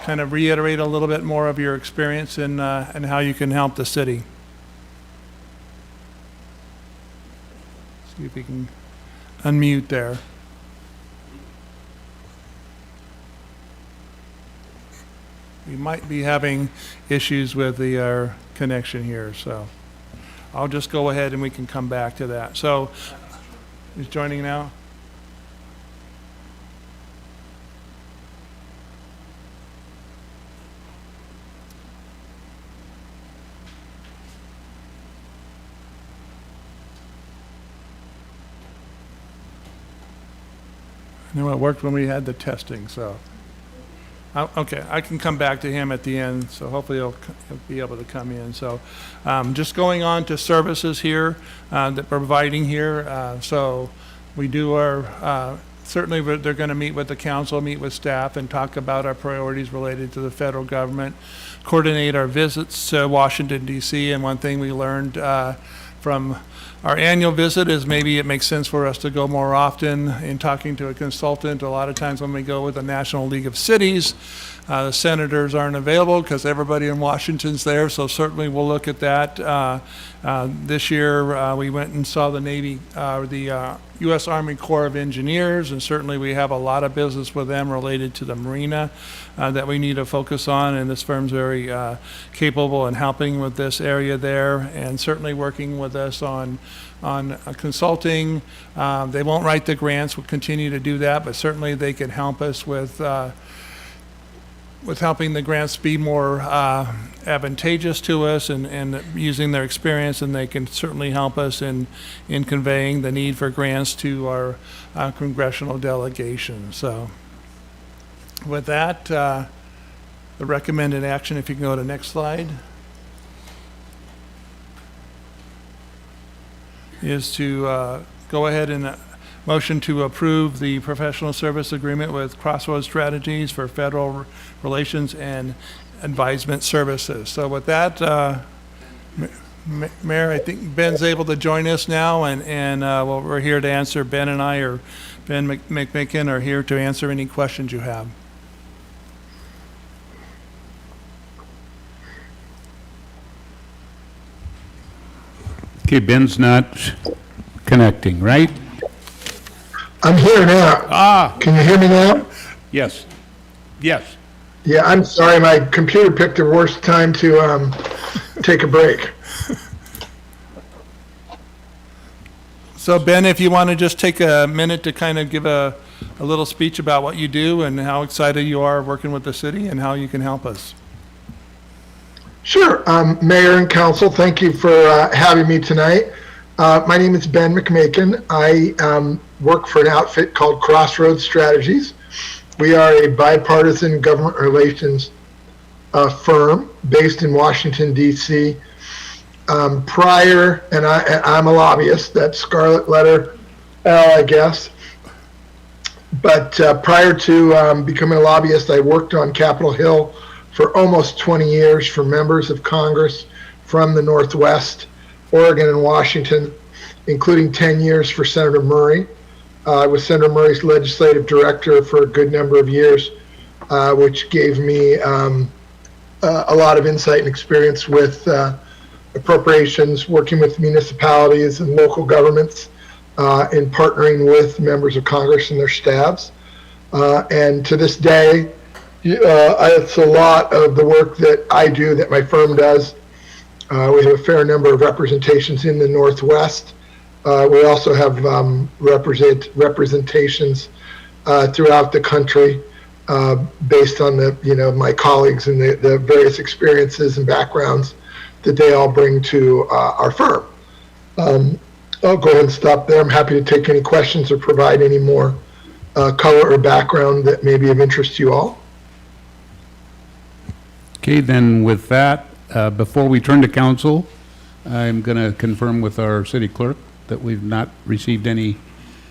kind of reiterate a little bit more of your experience and how you can help the city. See if we can unmute there. We might be having issues with the connection here, so I'll just go ahead and we can come back to that. So, who's joining now? I know it worked when we had the testing, so. Okay, I can come back to him at the end, so hopefully he'll be able to come in. So just going on to services here that we're providing here. So we do our, certainly they're going to meet with the council, meet with staff, and talk about our priorities related to the federal government, coordinate our visits to Washington, D.C. And one thing we learned from our annual visit is maybe it makes sense for us to go more often in talking to a consultant. A lot of times when we go with the National League of Cities, the senators aren't available because everybody in Washington's there, so certainly we'll look at that. This year we went and saw the Navy, the U.S. Army Corps of Engineers, and certainly we have a lot of business with them related to the marina that we need to focus on, and this firm's very capable in helping with this area there, and certainly working with us on consulting. They won't write the grants, we'll continue to do that, but certainly they can help us with helping the grants be more advantageous to us and using their experience, and they can certainly help us in conveying the need for grants to our congressional delegation. So with that, the recommended action, if you can go to the next slide, is to go ahead and motion to approve the professional service agreement with Crossroads Strategies for federal relations and advisement services. So with that, Mayor, I think Ben's able to join us now, and well, we're here to answer. Ben and I, or Ben McMicken, are here to answer any questions you have. Okay, Ben's not connecting, right? I'm here now. Can you hear me now? Yes. Yes. Yeah, I'm sorry. My computer picked the worst time to take a break. So Ben, if you want to just take a minute to kind of give a little speech about what you do and how excited you are working with the city and how you can help us. Sure. Mayor and Council, thank you for having me tonight. My name is Ben McMakin. I work for an outfit called Crossroads Strategies. We are a bipartisan government relations firm based in Washington, D.C. I'm a lobbyist, that's scarlet letter L, I guess. But prior to becoming a lobbyist, I worked on Capitol Hill for almost 20 years for members of Congress from the Northwest, Oregon and Washington, including 10 years for Senator Murray. I was Senator Murray's legislative director for a good number of years, which gave me a lot of insight and experience with appropriations, working with municipalities and local governments, in partnering with members of Congress and their staffs. And to this day, it's a lot of the work that I do that my firm does. We have a fair number of representations in the Northwest. We also have representations throughout the country based on my colleagues and the various experiences and backgrounds that they all bring to our firm. I'll go ahead and stop there. I'm happy to take any questions or provide any more color or background that may be of interest to you all. Okay, then with that, before we turn to council, I'm going to confirm with our city clerk that we've not received any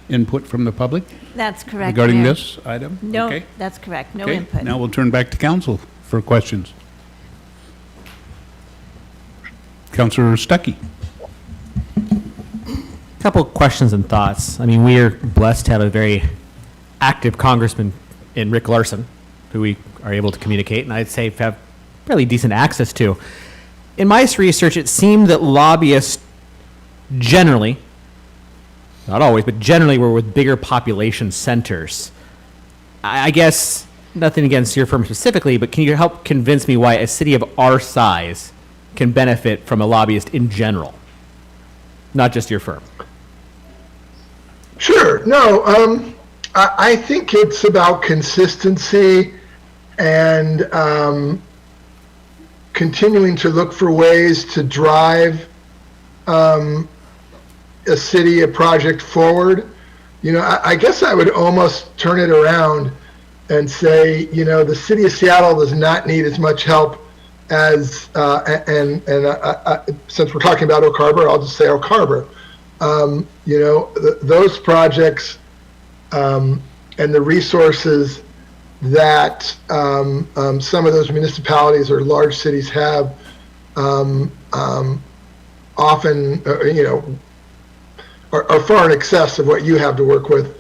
input from the public That's correct, regarding Mayor. this item? No, Okay. that's correct. No Okay, input. now we'll turn back to council for questions. Councilor Stuckey. Couple questions and thoughts. I mean, we are blessed to have a very active congressman in Rick Larson, who we are able to communicate, and I'd say have fairly decent access to. In my research, it seemed that lobbyists generally, not always, but generally were with bigger population centers. I guess, nothing against your firm specifically, but can you help convince me why a city of our size can benefit from a lobbyist in general, not just your firm? Sure. No, I think it's about consistency and continuing to look for ways to drive a city, a project forward. I guess I would almost turn it around and say, the city of Seattle does not need as much help as, since we're talking about Oak Harbor, I'll just say Oak Harbor. Those projects and the resources that some of those municipalities or large cities have often, are far in excess of what you have to work with.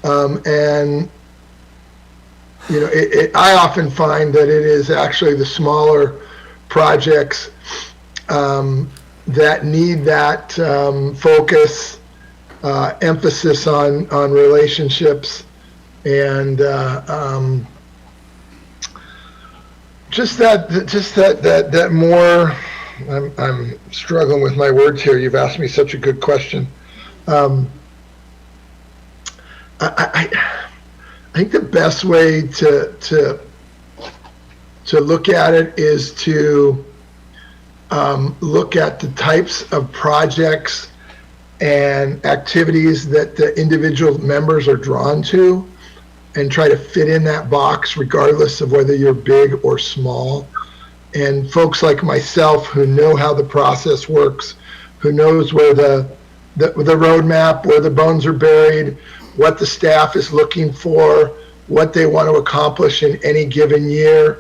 I often find that it is actually the smaller projects that need that focus, emphasis on relationships, and just that more. I'm struggling with my words here. You've asked me such a good question. I think the best way to look at it is to look at the types of projects and activities that the individual members are drawn to and try to fit in that box regardless of whether you're big or small. And folks like myself who know how the process works, who knows where the roadmap, where the bones are buried, what the staff is looking for, what they want to accomplish in any given year,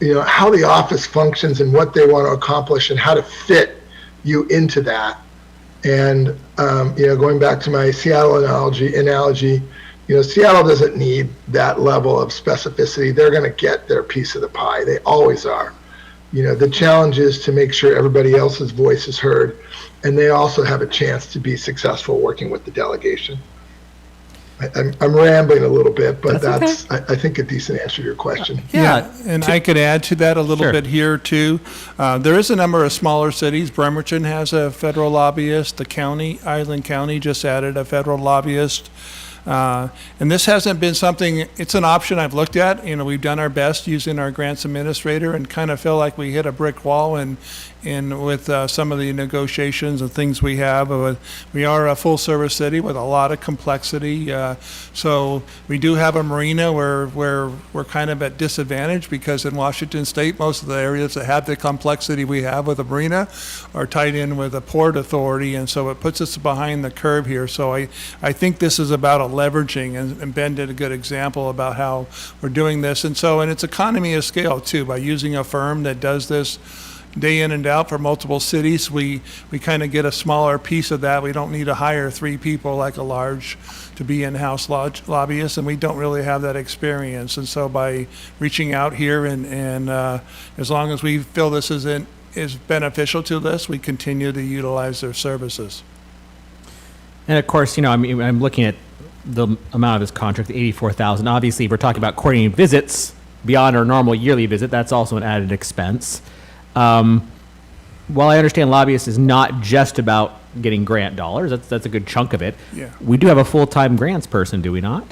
how the office functions and what they want to accomplish and how to fit you into that. And, going back to my Seattle analogy, Seattle doesn't need that level of specificity. They're going to get their piece of the pie. They always are. The challenge is to make sure everybody else's voice is heard, and they also have a chance to be successful working with the delegation. I'm rambling a little bit, but that's I think, a decent answer to your question. Yeah, and I could add to that a little bit here, too. There is a number of smaller cities. Bremerton has a federal lobbyist. The county, Island County, just added a federal lobbyist. And this hasn't been something, it's an option I've looked at. We've done our best using our grants administrator and kind of feel like we hit a brick wall in with some of the negotiations and things we have. We are a full service city with a lot of complexity. So we do have a marina where we're kind of at disadvantage because in Washington State, most of the areas that have the complexity we have with a marina are tied in with a port authority. And so it puts us behind the curve here. So I think this is about a leveraging, and Ben did a good example about how we're doing this. And it's economy of scale too, by using a firm that does this day in and out for multiple cities. We kind of get a smaller piece of that. We don't need to hire 3 people like a large to be in-house lobbyists, and we don't really have that experience. And so by reaching out here and as long as we feel this is beneficial to this, we continue to utilize their services. And of course, I'm looking at the amount of his contract, the $84,000. Obviously, if we're talking about coordinating visits beyond our normal yearly visit, that's also an added expense. While I understand lobbyists is not just about getting grant dollars, that's a good chunk of it. Yeah. We do have a full-time grants person, do we not?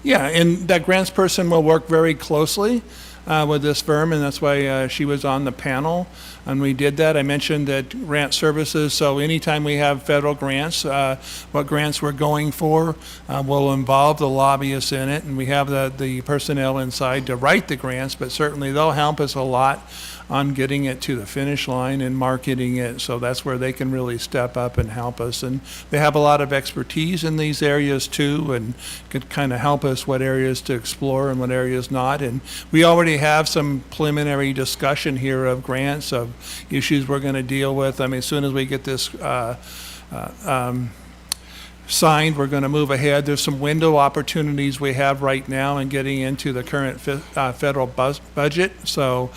Yeah, and that grants person will work very closely with this firm, and that's why she was on the panel, and we did that. I mentioned that grant services, so anytime we have federal grants, what grants we're going for will involve the lobbyists in it, and we have the personnel inside to write the grants, but certainly they'll help us a lot on getting it to the finish line and marketing it. So that's where they can really step up and help us. And they have a lot of expertise in these areas too, and could kind of help us what areas to explore and what areas not. And we already have some preliminary discussion here of grants, of issues we're going to deal with. I mean, as soon as we get this signed, we're going to move ahead. There's some window opportunities we have right now in getting into the current federal budget. So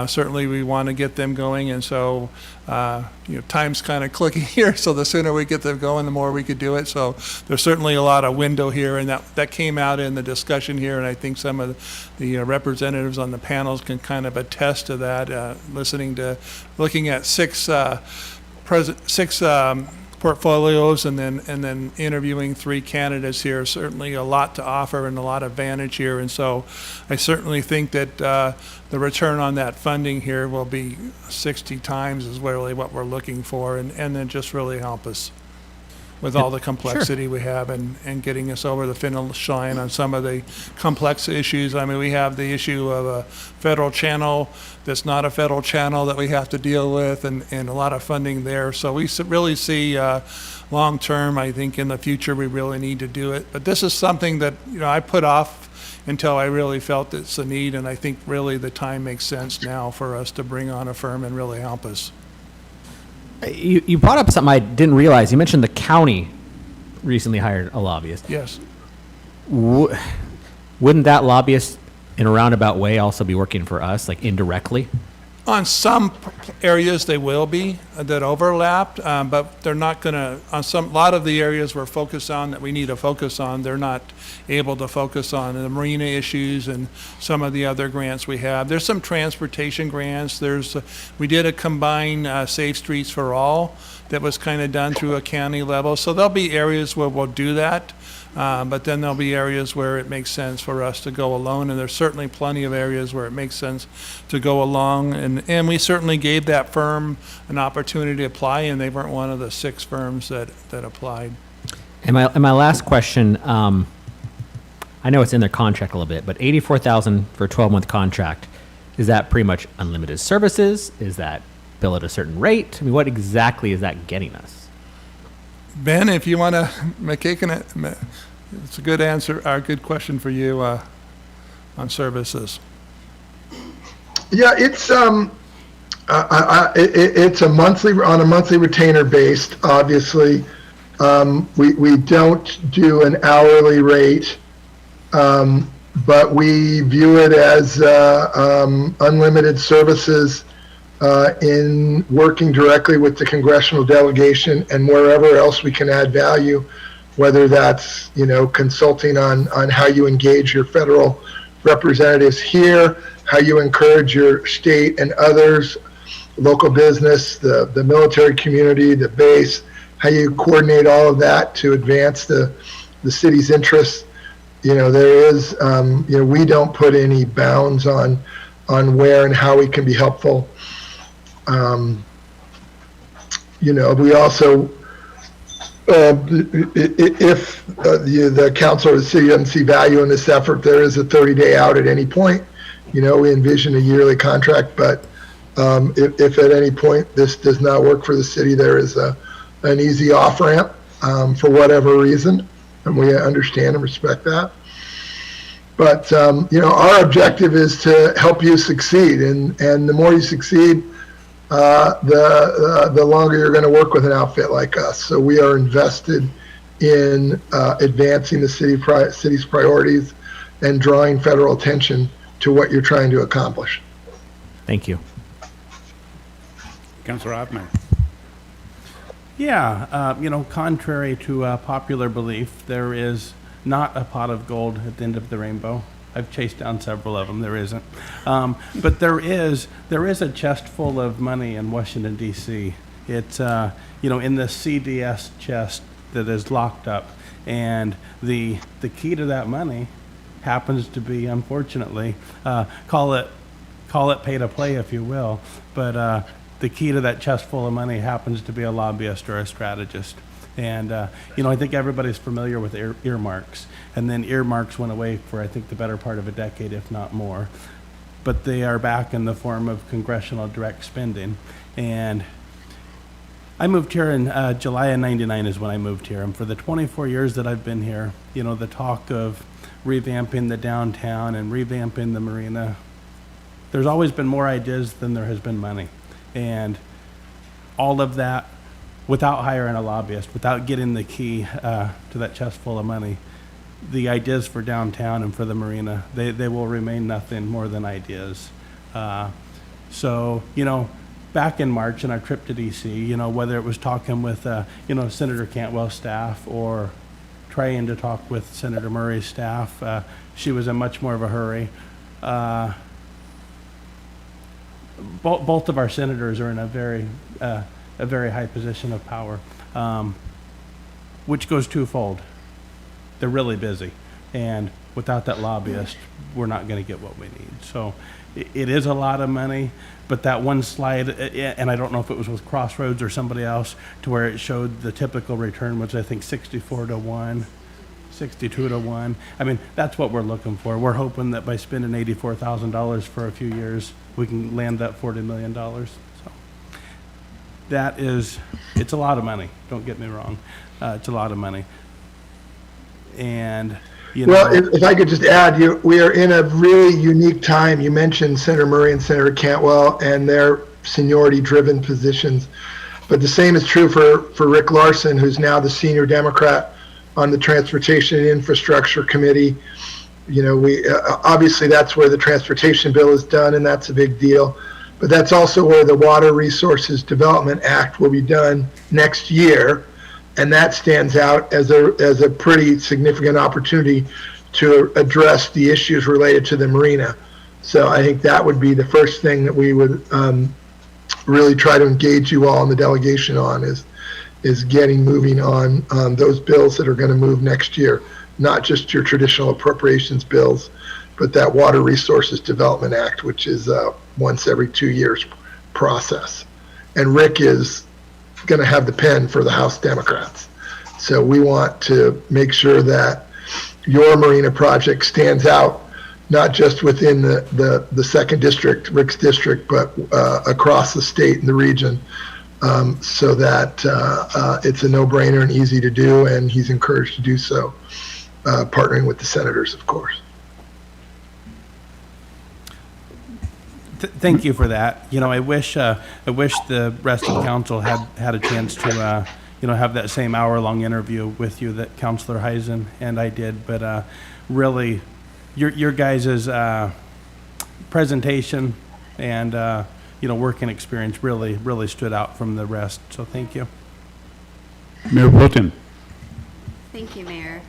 certainly we want to get them going. And so, time's kind of clicking here. So the sooner we get them going, the more we could do it. So there's certainly a lot of window here. And that came out in the discussion here. And I think some of the representatives on the panels can kind of attest to that, looking at six portfolios and then interviewing 3 candidates here. Certainly a lot to offer and a lot of advantage here. And so I certainly think that the return on that funding here will be 60 times is really what we're looking for, and then just really help us with all the complexity we have and getting us over the finish line on some of the complex issues. I mean, we have the issue of a federal channel that's not a federal channel that we have to deal with, and a lot of funding there. So we really see long term, I think in the future, we really need to do it. But this is something that I put off until I really felt it's a need, and I think really the time makes sense now for us to bring on a firm and really help us. You brought up something I didn't realize. You mentioned the county recently hired a lobbyist. Yes. Wouldn't that lobbyist, in a roundabout way, also be working for us, like indirectly? On some areas, they will be that overlapped, but they're not going to, on a lot of the areas we're focused on that we need to focus on, they're not able to focus on the marina issues and some of the other grants we have. There's some transportation grants. We did a combined Safe Streets for All that was kind of done through a county level. So there'll be areas where we'll do that. But then there'll be areas where it makes sense for us to go alone, and there's certainly plenty of areas where it makes sense to go along. And we certainly gave that firm an opportunity to apply, and they weren't one of the 6 firms that applied. And my last question, I know it's in their contract a little bit, but $84,000 for a 12-month contract, is that pretty much unlimited services? Is that bill at a certain rate? I mean, what exactly is that getting us? Ben, if you want to make it, it's a good answer, or a good question for you on services. Yeah, it's it's a monthly retainer based. Obviously, we don't do an hourly rate, but we view it as unlimited services in working directly with the congressional delegation and wherever else we can add value, whether that's, consulting on how you engage your federal representatives here, how you encourage your state and others, local business, the military community, the base, how you coordinate all of that to advance the city's interests. There is, we don't put any bounds on where and how we can be helpful. We also, if the council or the city doesn't see value in this effort, there is a 30-day out at any point. We envision a yearly contract, but if at any point this does not work for the city, there is an easy off-ramp for whatever reason, and we understand and respect that. But, our objective is to help you succeed, and the more you succeed, the longer you're going to work with an outfit like us. So we are invested in advancing the city's priorities and drawing federal attention to what you're trying to accomplish. Thank you. Councilor Hoffman. Yeah, contrary to popular belief, there is not a pot of gold at the end of the rainbow. I've chased down several of them. There isn't, but there is a chest full of money in Washington D.C. It's in the CDS chest that is locked up, and the key to that money happens to be, unfortunately, call it pay to play if you will, but the key to that chest full of money happens to be a lobbyist or a strategist. And, I think everybody's familiar with earmarks. And then earmarks went away for, I think, the better part of a decade, if not more. But they are back in the form of congressional direct spending. And I moved here in July of '99 is when I moved here. And for the 24 years that I've been here, the talk of revamping the downtown and revamping the marina, there's always been more ideas than there has been money. And all of that, without hiring a lobbyist, without getting the key to that chest full of money, the ideas for downtown and for the marina, they will remain nothing more than ideas. So, back in March in our trip to DC, whether it was talking with, Senator Cantwell's staff or trying to talk with Senator Murray's staff, she was in much more of a hurry. Both of our senators are in a very high position of power, which goes twofold. They're really busy, and without that lobbyist, we're not going to get what we need. So it is a lot of money, but that one slide, and I don't know if it was with Crossroads or somebody else, to where it showed the typical return was, I think, 64 to 1, 62 to 1. I mean, that's what we're looking for. We're hoping that by spending $84,000 for a few years, we can land that $40 million. So it's a lot of money. Don't get me wrong. It's a lot of money. And, Well, if I could just add, we are in a really unique time. You mentioned Senator Murray and Senator Cantwell and their seniority-driven positions. But the same is true for Rick Larson, who's now the senior Democrat on the Transportation and Infrastructure Committee. We obviously that's where the transportation bill is done, and that's a big deal. But that's also where the Water Resources Development Act will be done next year, and that stands out as a pretty significant opportunity to address the issues related to the marina. So I think that would be the first thing that we would really try to engage you all in the delegation on is getting moving on those bills that are going to move next year, not just your traditional appropriations bills, but that Water Resources Development Act, which is once every 2 years process. And Rick is going to have the pen for the House Democrats. So we want to make sure that your marina project stands out, not just within the second district, Rick's district, but across the state and the region, so that it's a no-brainer and easy to do, and he's encouraged to do so, partnering with the senators, of course. Thank you for that. I wish the rest of council had a chance to, have that same hour-long interview with you that Councilor Heisen and I did. But really, your guys' presentation and, working experience really stood out from the rest. So thank you. Mayor Pro Tem. Thank you, Mayor.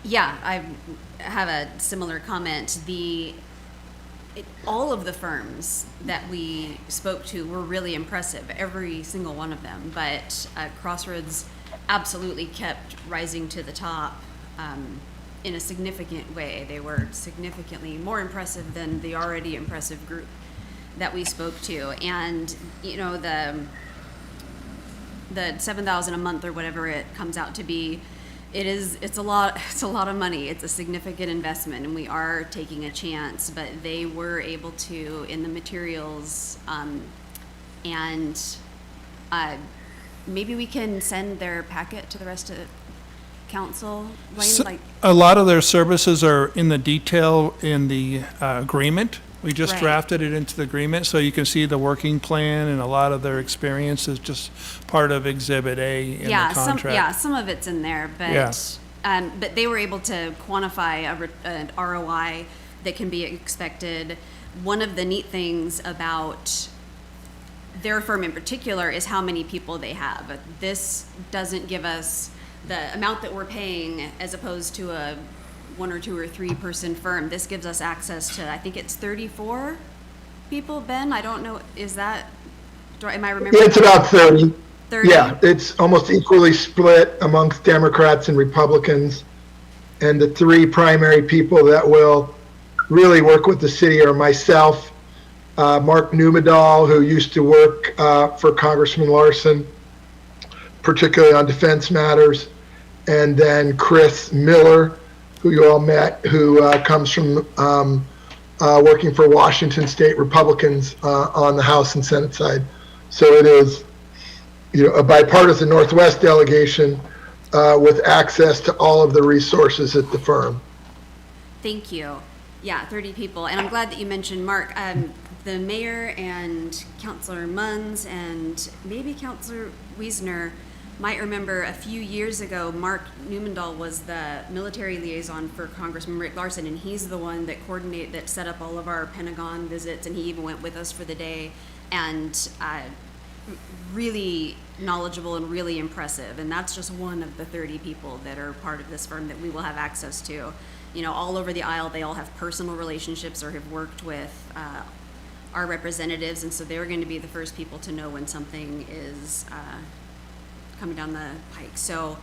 Yeah, I have a similar comment. All of the firms that we spoke to were really impressive, every single one of them. But Crossroads absolutely kept rising to the top in a significant way. They were significantly more impressive than the already impressive group that we spoke to. And the $7,000 a month or whatever it comes out to be, it's a lot of money. It's a significant investment, and we are taking a chance. But they were able to, in the materials, and maybe we can send their packet to the rest of council. Lane, A lot of their services are in the detail in the agreement. We just Right. drafted it into the agreement, so you can see the working plan, and a lot of their experience is just part of Exhibit A in the contract. Some of it's in there, but Yeah. but they were able to quantify an ROI that can be expected. One of the neat things about their firm in particular is how many people they have. This doesn't give us the amount that we're paying as opposed to a 1 or 2 or 3 person firm. This gives us access to, I think it's 34 people, Ben? I don't know, am I remembering? It's about 30. 30? Yeah, it's almost equally split amongst Democrats and Republicans. And the 3 primary people that will really work with the city are myself, Mark Numedal, who used to work for Congressman Larson, particularly on defense matters, and then Chris Miller, who you all met, who comes from working for Washington State Republicans on the House and Senate side. So it is, a bipartisan Northwest delegation with access to all of the resources at the firm. Thank you. Yeah, 30 people. And I'm glad that you mentioned Mark. The mayor and Councilor Munns and maybe Councilor Wiesner might remember a few years ago, Mark Numendal was the military liaison for Congressman Rick Larson, and he's the one that set up all of our Pentagon visits, and he even went with us for the day, and really knowledgeable and really impressive. And that's just one of the 30 people that are part of this firm that we will have access to. All over the aisle, they all have personal relationships or have worked with our representatives, and so they're going to be the first people to know when something is coming down the pike. So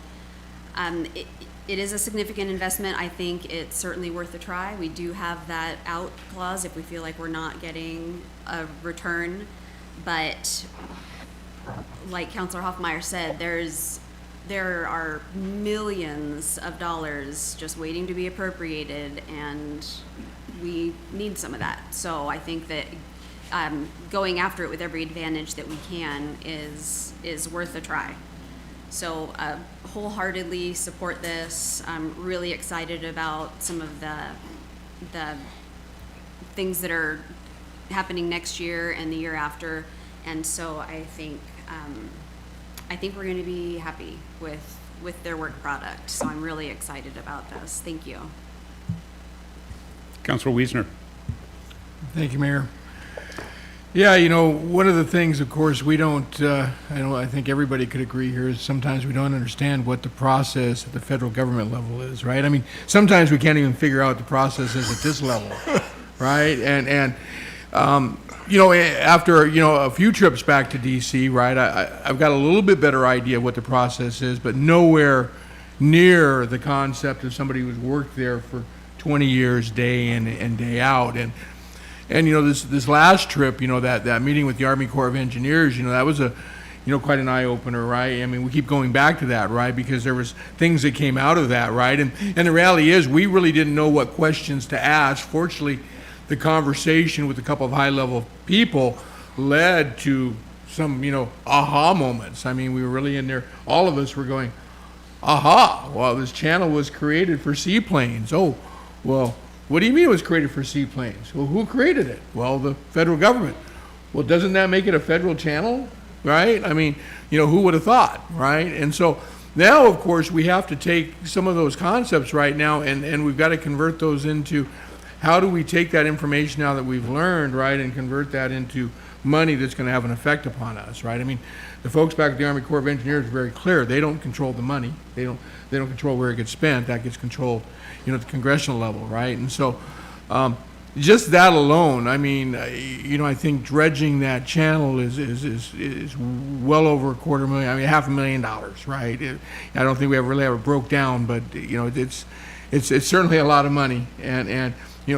it is a significant investment. I think it's certainly worth a try. We do have that out clause if we feel like we're not getting a return. But like Councilor Hoffmeyer said, there are millions of dollars just waiting to be appropriated, and we need some of that. So I think that going after it with every advantage that we can is worth a try. So wholeheartedly support this. I'm really excited about some of the things that are happening next year and the year after. And so I think we're going to be happy with their work product. So I'm really excited about this. Thank you. Councilor Wiesner. Thank you, Mayor. Yeah, one of the things, of course, we don't, I think everybody could agree here, is sometimes we don't understand what the process at the federal government level is, right? I mean, sometimes we can't even figure out what the process is at this level, right? And after, a few trips back to DC, right, I've got a little bit better idea of what the process is, but nowhere near the concept of somebody who's worked there for 20 years, day in and day out. And this last trip, that meeting with the Army Corps of Engineers, that was quite an eye-opener, right? I mean, we keep going back to that, right? Because there was things that came out of that, right? And the reality is we really didn't know what questions to ask. Fortunately, the conversation with a couple of high-level people led to some, aha moments. I mean, we were really in there. All of us were going, aha, well, this channel was created for seaplanes. Oh, well, What do you mean it was created for seaplanes? Well, who created it? Well, the federal government. Well, doesn't that make it a federal channel, right? I mean, who would have thought, right? And so now, of course, we have to take some of those concepts right now, and we've got to convert those into how do we take that information now that we've learned, right, and convert that into money that's going to have an effect upon us, right? I mean, the folks back at the Army Corps of Engineers are very clear. They don't control the money. They don't control where it gets spent. That gets controlled, at the congressional level, right? And so, just that alone, I mean, I think dredging that channel is well over $250,000. I mean, $500,000, right? I don't think we ever really broke down, but it's certainly a lot of money. And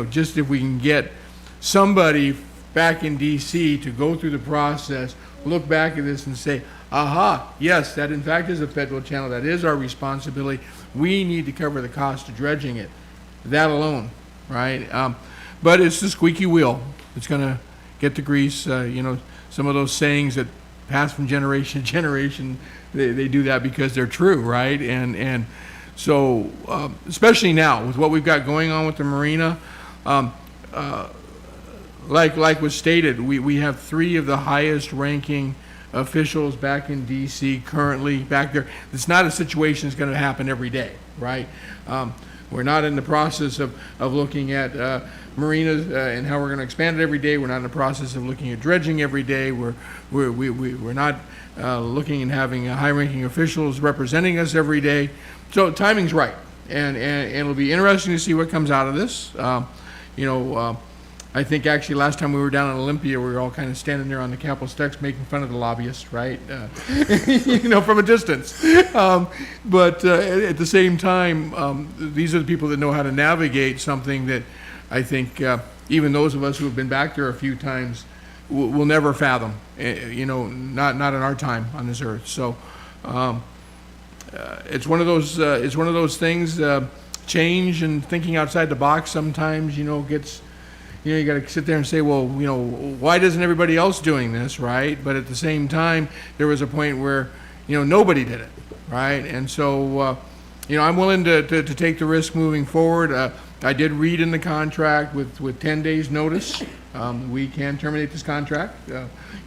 just if we can get somebody back in D.C. to go through the process, look back at this and say, aha, yes, that in fact is a federal channel. That is our responsibility. We need to cover the cost of dredging it. That alone, right? But it's the squeaky wheel. It's going to get the grease. Some of those sayings that pass from generation to generation, they do that because they're true, right? And so, especially now with what we've got going on with the marina, like was stated, we have 3 of the highest ranking officials back in D.C. currently back there. It's not a situation that's going to happen every day, right? We're not in the process of looking at marinas and how we're going to expand it every day. We're not in the process of looking at dredging every day. We're not looking and having high-ranking officials representing us every day. So timing's right, and it'll be interesting to see what comes out of this. I think actually last time we were down in Olympia, we were all kind of standing there on the Capitol steps making fun of the lobbyists, right? From a distance. But at the same time, these are the people that know how to navigate something that I think even those of us who have been back there a few times will never fathom. Not in our time on this earth. So it's one of those things. Change and thinking outside the box sometimes, gets. You got to sit there and say, well, why isn't everybody else doing this, right? But at the same time, there was a point where, nobody did it, right? And so, I'm willing to take the risk moving forward. I did read in the contract with 10 days notice, we can terminate this contract.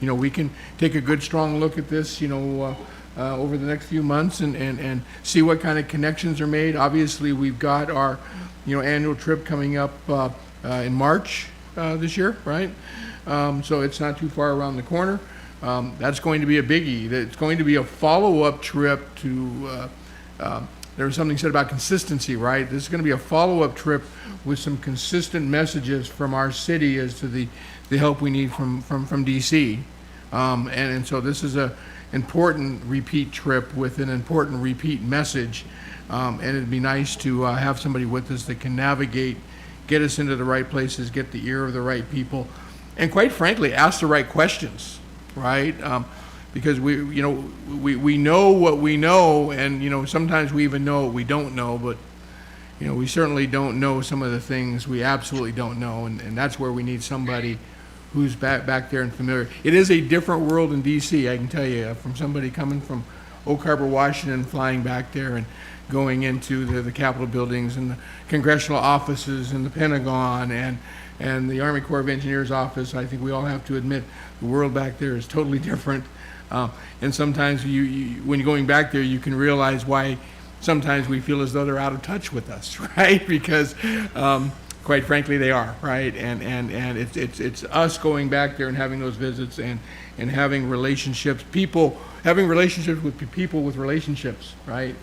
We can take a good, strong look at this, over the next few months and see what kind of connections are made. Obviously, we've got our, annual trip coming up in March this year, right? So it's not too far around the corner. That's going to be a biggie. It's going to be a follow-up trip to, there was something said about consistency, right? This is going to be a follow-up trip with some consistent messages from our city as to the help we need from DC. And so this is a important repeat trip with an important repeat message. And it'd be nice to have somebody with us that can navigate, get us into the right places, get the ear of the right people, and quite frankly, ask the right questions, right? Because we know what we know, and sometimes we even know what we don't know, but we certainly don't know some of the things we absolutely don't know, and that's where we need somebody who's back there and familiar. It is a different world in D.C., I can tell you, from somebody coming from Oak Harbor, Washington, flying back there and going into the Capitol buildings and the congressional offices and the Pentagon and the Army Corps of Engineers office. I think we all have to admit the world back there is totally different. And sometimes when you're going back there, you can realize why sometimes we feel as though they're out of touch with us, right? Because quite frankly, they are, right? And it's us going back there and having those visits and having relationships, having relationships with people with relationships, right?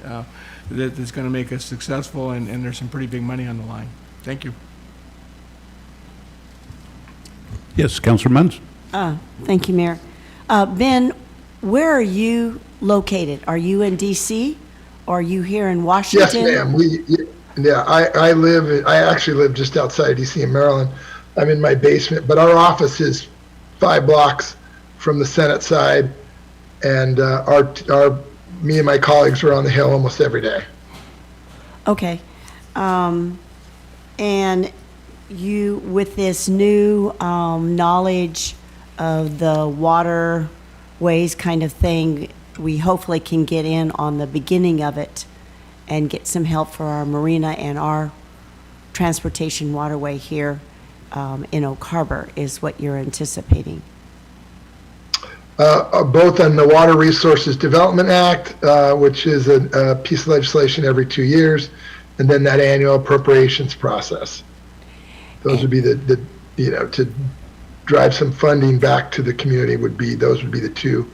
That's going to make us successful, and there's some pretty big money on the line. Thank you. Yes, Councilor Munns? Thank you, Mayor. Ben, where are you located? Are you in D.C.? Or are you here in Washington? Yes, ma'am. I actually live just outside D.C. in Maryland. I'm in my basement, but our office is 5 blocks from the Senate side, and me and my colleagues are on the Hill almost every day. Okay. And you, with this new knowledge of the waterways kind of thing, we hopefully can get in on the beginning of it and get some help for our marina and our transportation waterway here in Oak Harbor is what you're anticipating. Both on the Water Resources Development Act, which is a piece of legislation every 2 years, and then that annual appropriations process. Those would be the to drive some funding back to the community those would be the two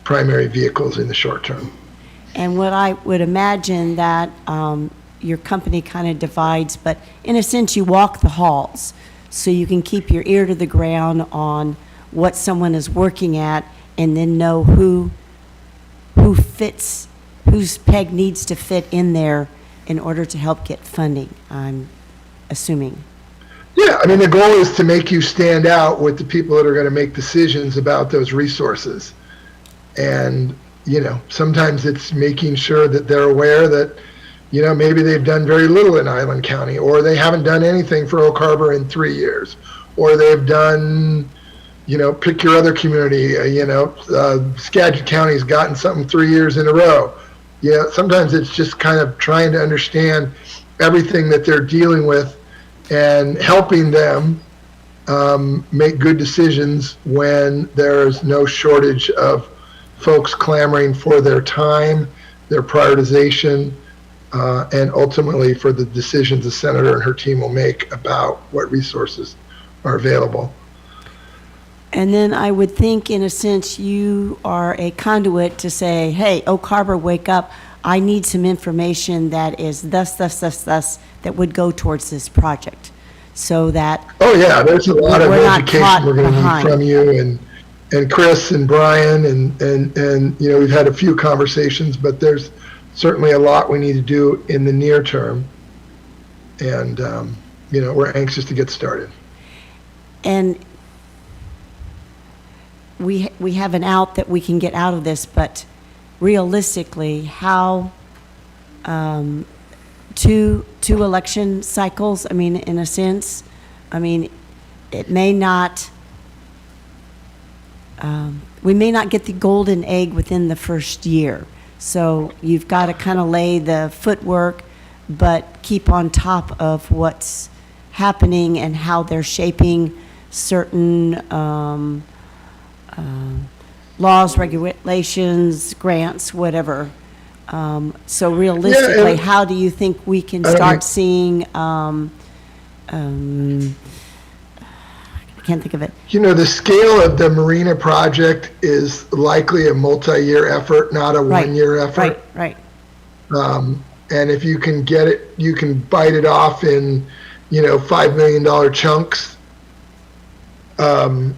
primary vehicles in the short term. And what I would imagine that your company kind of divides, but in a sense you walk the halls so you can keep your ear to the ground on what someone is working at and then know who fits, whose peg needs to fit in there in order to help get funding, I'm assuming. Yeah, I mean, the goal is to make you stand out with the people that are going to make decisions about those resources. And, sometimes it's making sure that they're aware that, maybe they've done very little in Island County, or they haven't done anything for Oak Harbor in 3 years, or they've done, pick your other community, Skagit County's gotten something 3 years in a row. Sometimes it's just kind of trying to understand everything that they're dealing with and helping them make good decisions when there's no shortage of folks clamoring for their time, their prioritization, and ultimately for the decisions the senator and her team will make about what resources are available. And then I would think, in a sense, you are a conduit to say, hey, Oak Harbor, wake up. I need some information that is thus, that would go towards this project. So that... Oh, yeah, there's a lot of education we're going to behind. need from you and Chris and Brian and we've had a few conversations, but there's certainly a lot we need to do in the near term. And, we're anxious to get started. And we have an out that we can get out of this, but realistically, how two election cycles, I mean, in a sense, it may not, we may not get the golden egg within the first year. So you've got to kind of lay the footwork, but keep on top of what's happening and how they're shaping certain laws, regulations, grants, whatever. So realistically, how do you think we can start seeing, I can't think of it. The scale of the marina project is likely a multi-year effort, not a one-year effort. Right. And if you can get it, you can bite it off in, $5 million chunks. The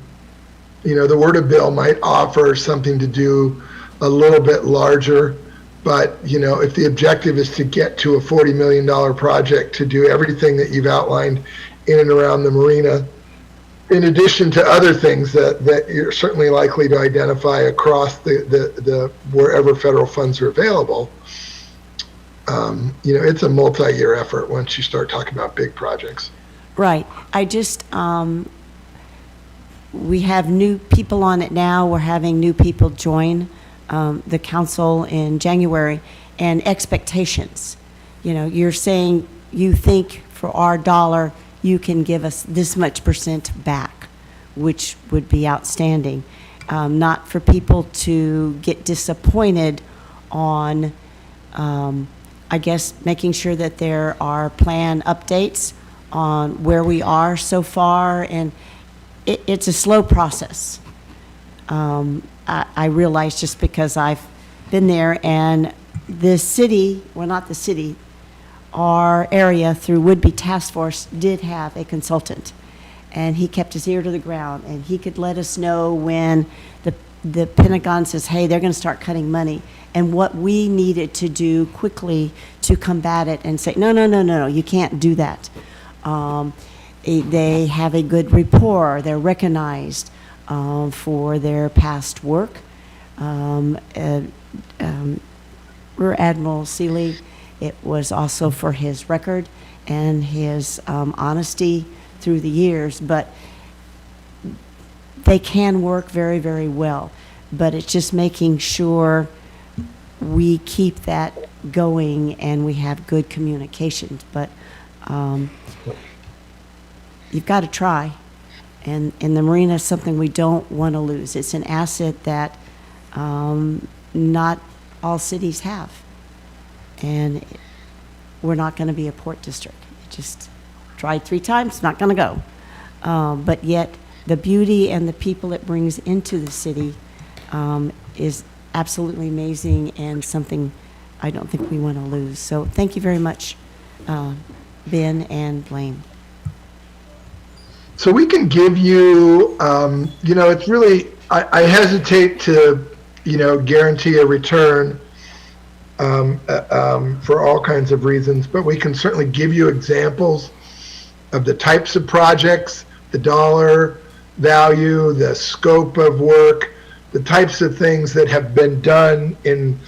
WRDA bill might offer something to do a little bit larger, but, if the objective is to get to a $40 million project to do everything that you've outlined in and around the marina, in addition to other things that you're certainly likely to identify across the wherever federal funds are available, it's a multi-year effort once you start talking about big projects. Right. I just, we have new people on it now. We're having new people join the council in January, and expectations. You're saying you think for our dollar, you can give us this much percent back, which would be outstanding. Not for people to get disappointed on, I guess, making sure that there are plan updates on where we are so far, and it's a slow process. I realize just because I've been there, and the city, well, not the city, our area through Would-Be Task Force did have a consultant, and he kept his ear to the ground, and he could let us know when the Pentagon says, hey, they're going to start cutting money, and what we needed to do quickly to combat it and say, no, you can't do that. They have a good rapport. They're recognized for their past work. Rear Admiral Seeley, it was also for his record and his honesty through the years, but they can work very, very well. But it's just making sure we keep that going and we have good communications. But You've got to try. And the marina is something we don't want to lose. It's an asset that not all cities have. And we're not going to be a port district. It just tried 3 times, not going to go. But yet, the beauty and the people it brings into the city is absolutely amazing and something I don't think we want to lose. So thank you very much, Ben and Blaine. So we can give you, it's really, I hesitate to, guarantee a return for all kinds of reasons, but we can certainly give you examples of the types of projects, the dollar value, the scope of work, the types of things that have been done in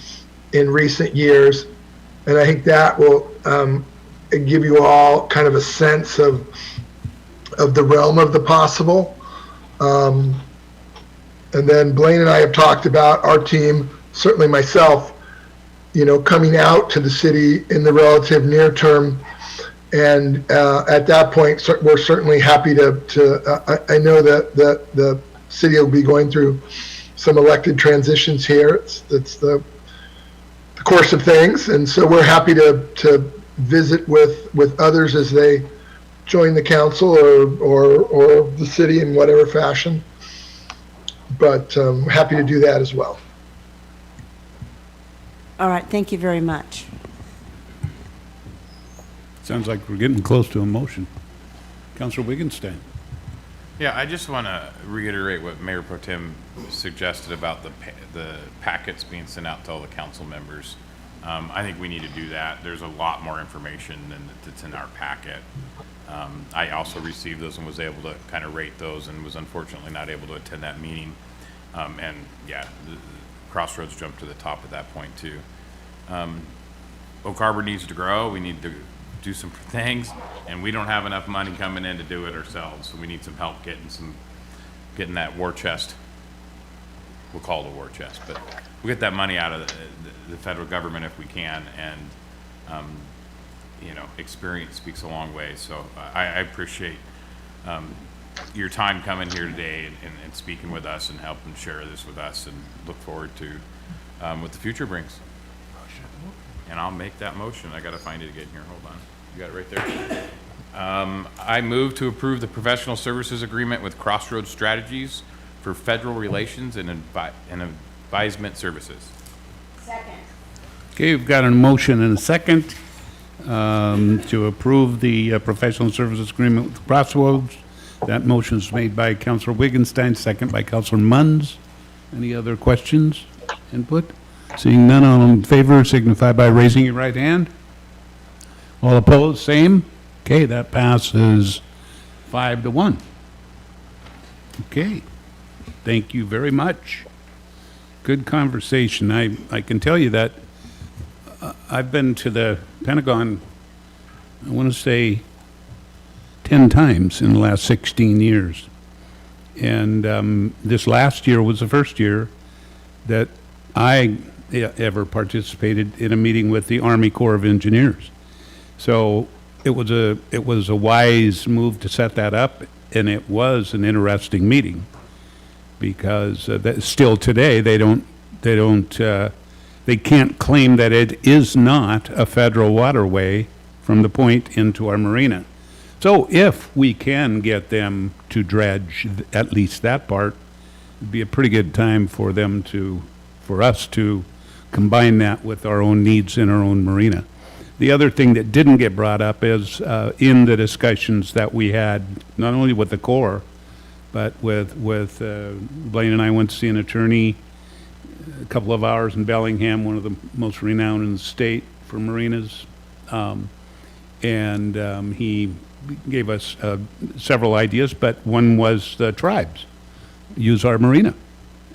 recent years. And I think that will give you all kind of a sense of the realm of the possible. And then Blaine and I have talked about our team, certainly myself, coming out to the city in the relative near term. And at that point, we're certainly happy to I know that the city will be going through some elected transitions here. It's the course of things. And so we're happy to visit with others as they join the council or the city in whatever fashion. But happy to do that as well. All right, thank you very much. Sounds like we're getting close to a motion. Councilor Wittgenstein. Yeah, I just want to reiterate what Mayor Pro Tem suggested about the packets being sent out to all the council members. I think we need to do that. There's a lot more information than that's in our packet. I also received those and was able to kind of rate those and was unfortunately not able to attend that meeting. And yeah, the Crossroads jumped to the top at that point too. Oak Harbor needs to grow. We need to do some things, and we don't have enough money coming in to do it ourselves. So we need some help getting that war chest. We'll call it a war chest, but we'll get that money out of the federal government if we can. And experience speaks a long way. So I appreciate your time coming here today and speaking with us and helping share this with us, and look forward to what the future brings. And I'll make that motion. I got to find it again here. Hold on. You got it right there. I move to approve the professional services agreement with Crossroads Strategies for federal relations and advisement services. Second. Okay, we've got a motion and a second to approve the professional services agreement with Crossroads. That motion is made by Councilor Wittgenstein, second by Councilor Munns. Any other questions, input? Seeing none, all in favor signify by raising your right hand. All opposed, same. Okay, that passes 5-1. Okay, thank you very much. Good conversation. I can tell you that I've been to the Pentagon, I want to say 10 times in the last 16 years. And this last year was the first year that I ever participated in a meeting with the Army Corps of Engineers. So it was a wise move to set that up, and it was an interesting meeting because still today they can't claim that it is not a federal waterway from the point into our marina. So if we can get them to dredge at least that part, it'd be a pretty good time for us to combine that with our own needs in our own marina. The other thing that didn't get brought up is in the discussions that we had, not only with the Corps, but with Blaine and I went to see an attorney a couple of hours in Bellingham, one of the most renowned in the state for marinas. And he gave us several ideas, but one was the tribes use our marina,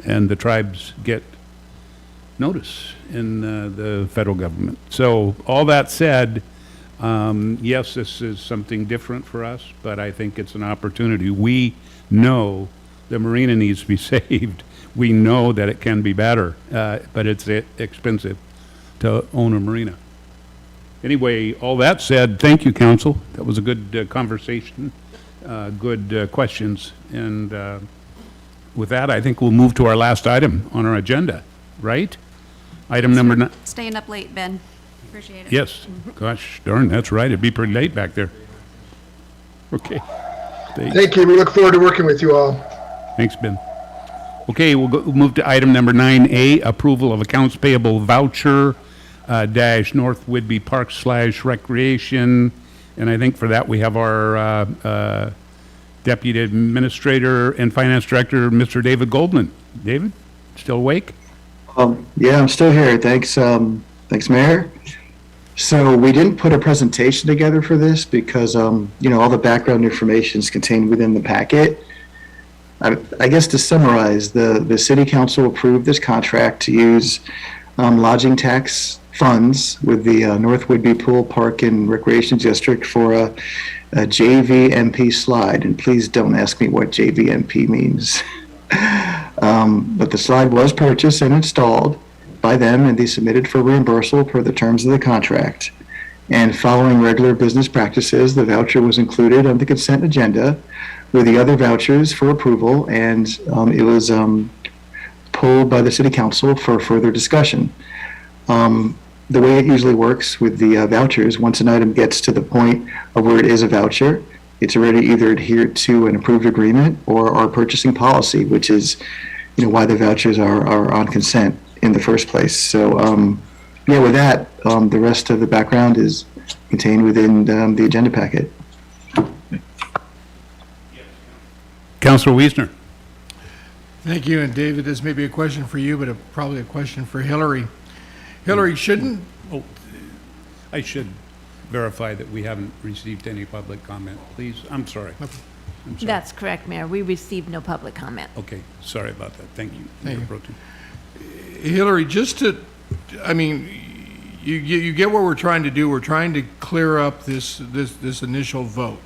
and the tribes get notice in the federal government. So all that said, yes, this is something different for us, but I think it's an opportunity. We know the marina needs to be saved. We know that it can be better, but it's expensive to own a marina. Anyway, all that said, thank you, council. That was a good conversation, good questions. And with that, I think we'll move to our last item on our agenda, right? Item number 9. Staying up late, Ben. Appreciate it. Yes. Gosh darn, that's right. It'd be pretty late back there. Okay. Thank you. We look forward to working with you all. Thanks, Ben. Okay, we'll move to item number 9A, approval of accounts payable voucher dash North Whidbey Park / Recreation. And I think for that, we have our Deputy Administrator and Finance Director, Mr. David Goldman. David, still awake? Yeah, I'm still here. Thanks, Mayor. So we didn't put a presentation together for this because, all the background information is contained within the packet. I guess to summarize, the City Council approved this contract to use lodging tax funds with the North Whidbey Pool Park and Recreation District for a JVMP slide. And please don't ask me what JVMP means. But the slide was purchased and installed by them, and they submitted for reimbursement per the terms of the contract. And following regular business practices, the voucher was included on the consent agenda with the other vouchers for approval, and it was pulled by the City Council for further discussion. The way it usually works with the vouchers, once an item gets to the point of where it is a voucher, it's already either adhered to an approved agreement or our purchasing policy, which is why the vouchers are on consent in the first place. So with that, the rest of the background is contained within the agenda packet. Councilor Wiesner. Thank you, and David, this may be a question for you, but probably a question for Hillary. Hillary, I should verify that we haven't received any public comment, please. I'm sorry. That's correct, Mayor. We received no public comment. Okay, sorry about that. Thank you. Thank you. Pro Tem. Hillary, you get what we're trying to do. We're trying to clear up this initial vote.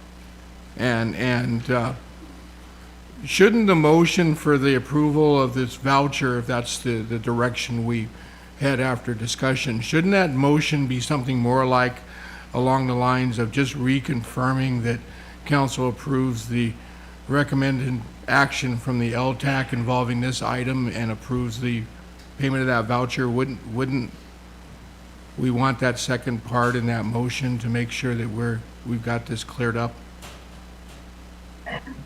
And shouldn't the motion for the approval of this voucher, if that's the direction we head after discussion, shouldn't that motion be something more like along the lines of just reconfirming that council approves the recommended action from the LTAC involving this item and approves the payment of that voucher? Wouldn't we want that second part in that motion to make sure that we've got this cleared up?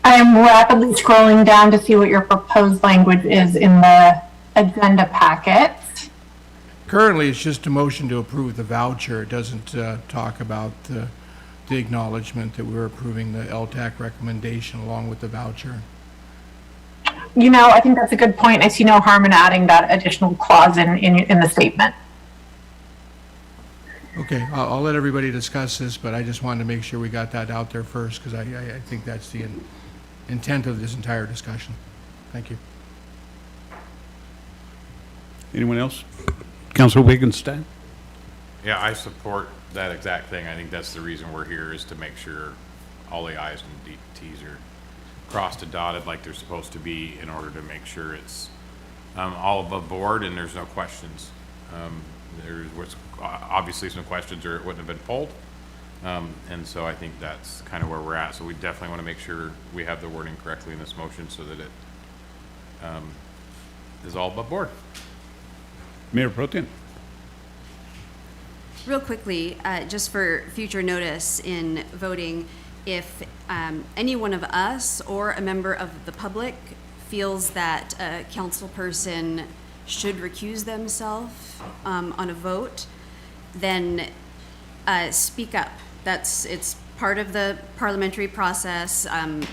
I am rapidly scrolling down to see what your proposed language is in the agenda packet. Currently, it's just a motion to approve the voucher. It doesn't talk about the acknowledgement that we're approving the LTAC recommendation along with the voucher. I think that's a good point. I see no harm in adding that additional clause in the statement. Okay, I'll let everybody discuss this, but I just wanted to make sure we got that out there first, because I think that's the intent of this entire discussion. Thank you. Anyone else? Councilor Wittgenstein? Yeah, I support that exact thing. I think that's the reason we're here, is to make sure all the i's and t's are crossed and dotted like they're supposed to be, in order to make sure it's all above board and there's no questions. There was obviously some questions, or it wouldn't have been pulled. And so I think that's kind of where we're at. So we definitely want to make sure we have the wording correctly in this motion so that it is all above board. Mayor Pro Tem. Real quickly, just for future notice in voting, if any one of us or a member of the public feels that a council person should recuse themselves on a vote, then speak up. It's part of the parliamentary process.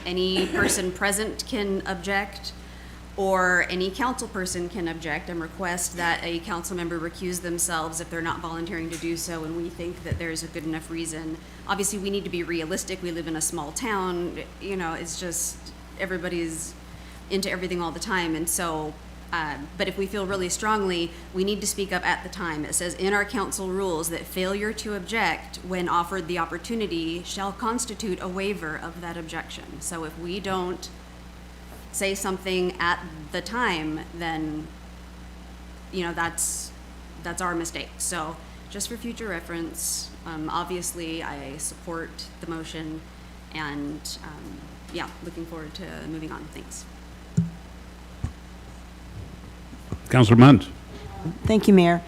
Any person present can object, or any council person can object and request that a council member recuse themselves if they're not volunteering to do so, and we think that there's a good enough reason. Obviously, we need to be realistic. We live in a small town. It's just everybody's into everything all the time, and so but if we feel really strongly, we need to speak up at the time. It says in our council rules that failure to object when offered the opportunity shall constitute a waiver of that objection. So if we don't say something at the time, then that's our mistake. So just for future reference, obviously I support the motion and, yeah, looking forward to moving on. Thanks. Councilor Mundt. Thank you, Mayor.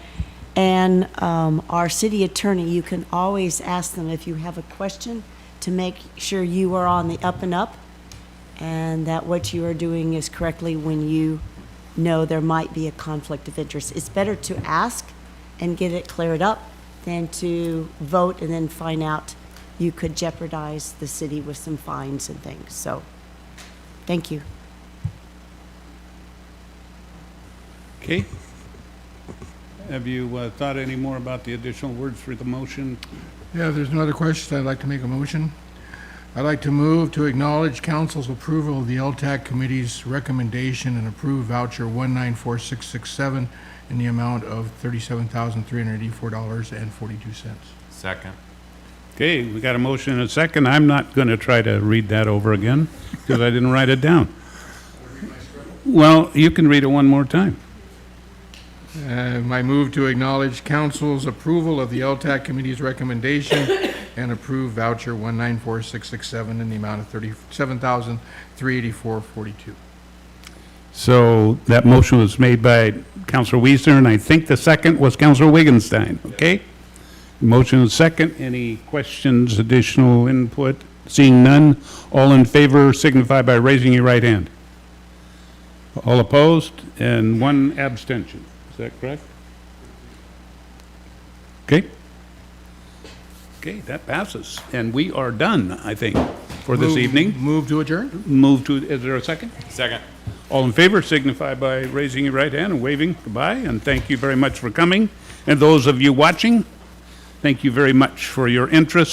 And our city attorney, you can always ask them if you have a question to make sure you are on the up and up and that what you are doing is correctly when you know there might be a conflict of interest. It's better to ask and get it cleared up than to vote and then find out you could jeopardize the city with some fines and things. So, thank you. Okay. Have you thought any more about the additional words for the motion? Yeah, if there's no other questions, I'd like to make a motion. I'd like to move to acknowledge council's approval of the LTAC committee's recommendation and approve voucher 194667 in the amount of $37,384.42. Second. Okay, we got a motion and a second. I'm not going to try to read that over again because I didn't write it down. Well, you can read it one more time. I move to acknowledge council's approval of the LTAC committee's recommendation and approve voucher 194667 in the amount of $37,384.42. So that motion was made by Councilor Wiesner, and I think the second was Councilor Wittgenstein, okay? Motion and second. Any questions, additional input? Seeing none, all in favor signify by raising your right hand. All opposed, and one abstention. Is that correct? Okay. Okay, that passes. And we are done, I think, for this evening. Move to adjourn? Move to, is there a second? Second. All in favor signify by raising your right hand and waving goodbye, and thank you very much for coming. And those of you watching, thank you very much for your interest.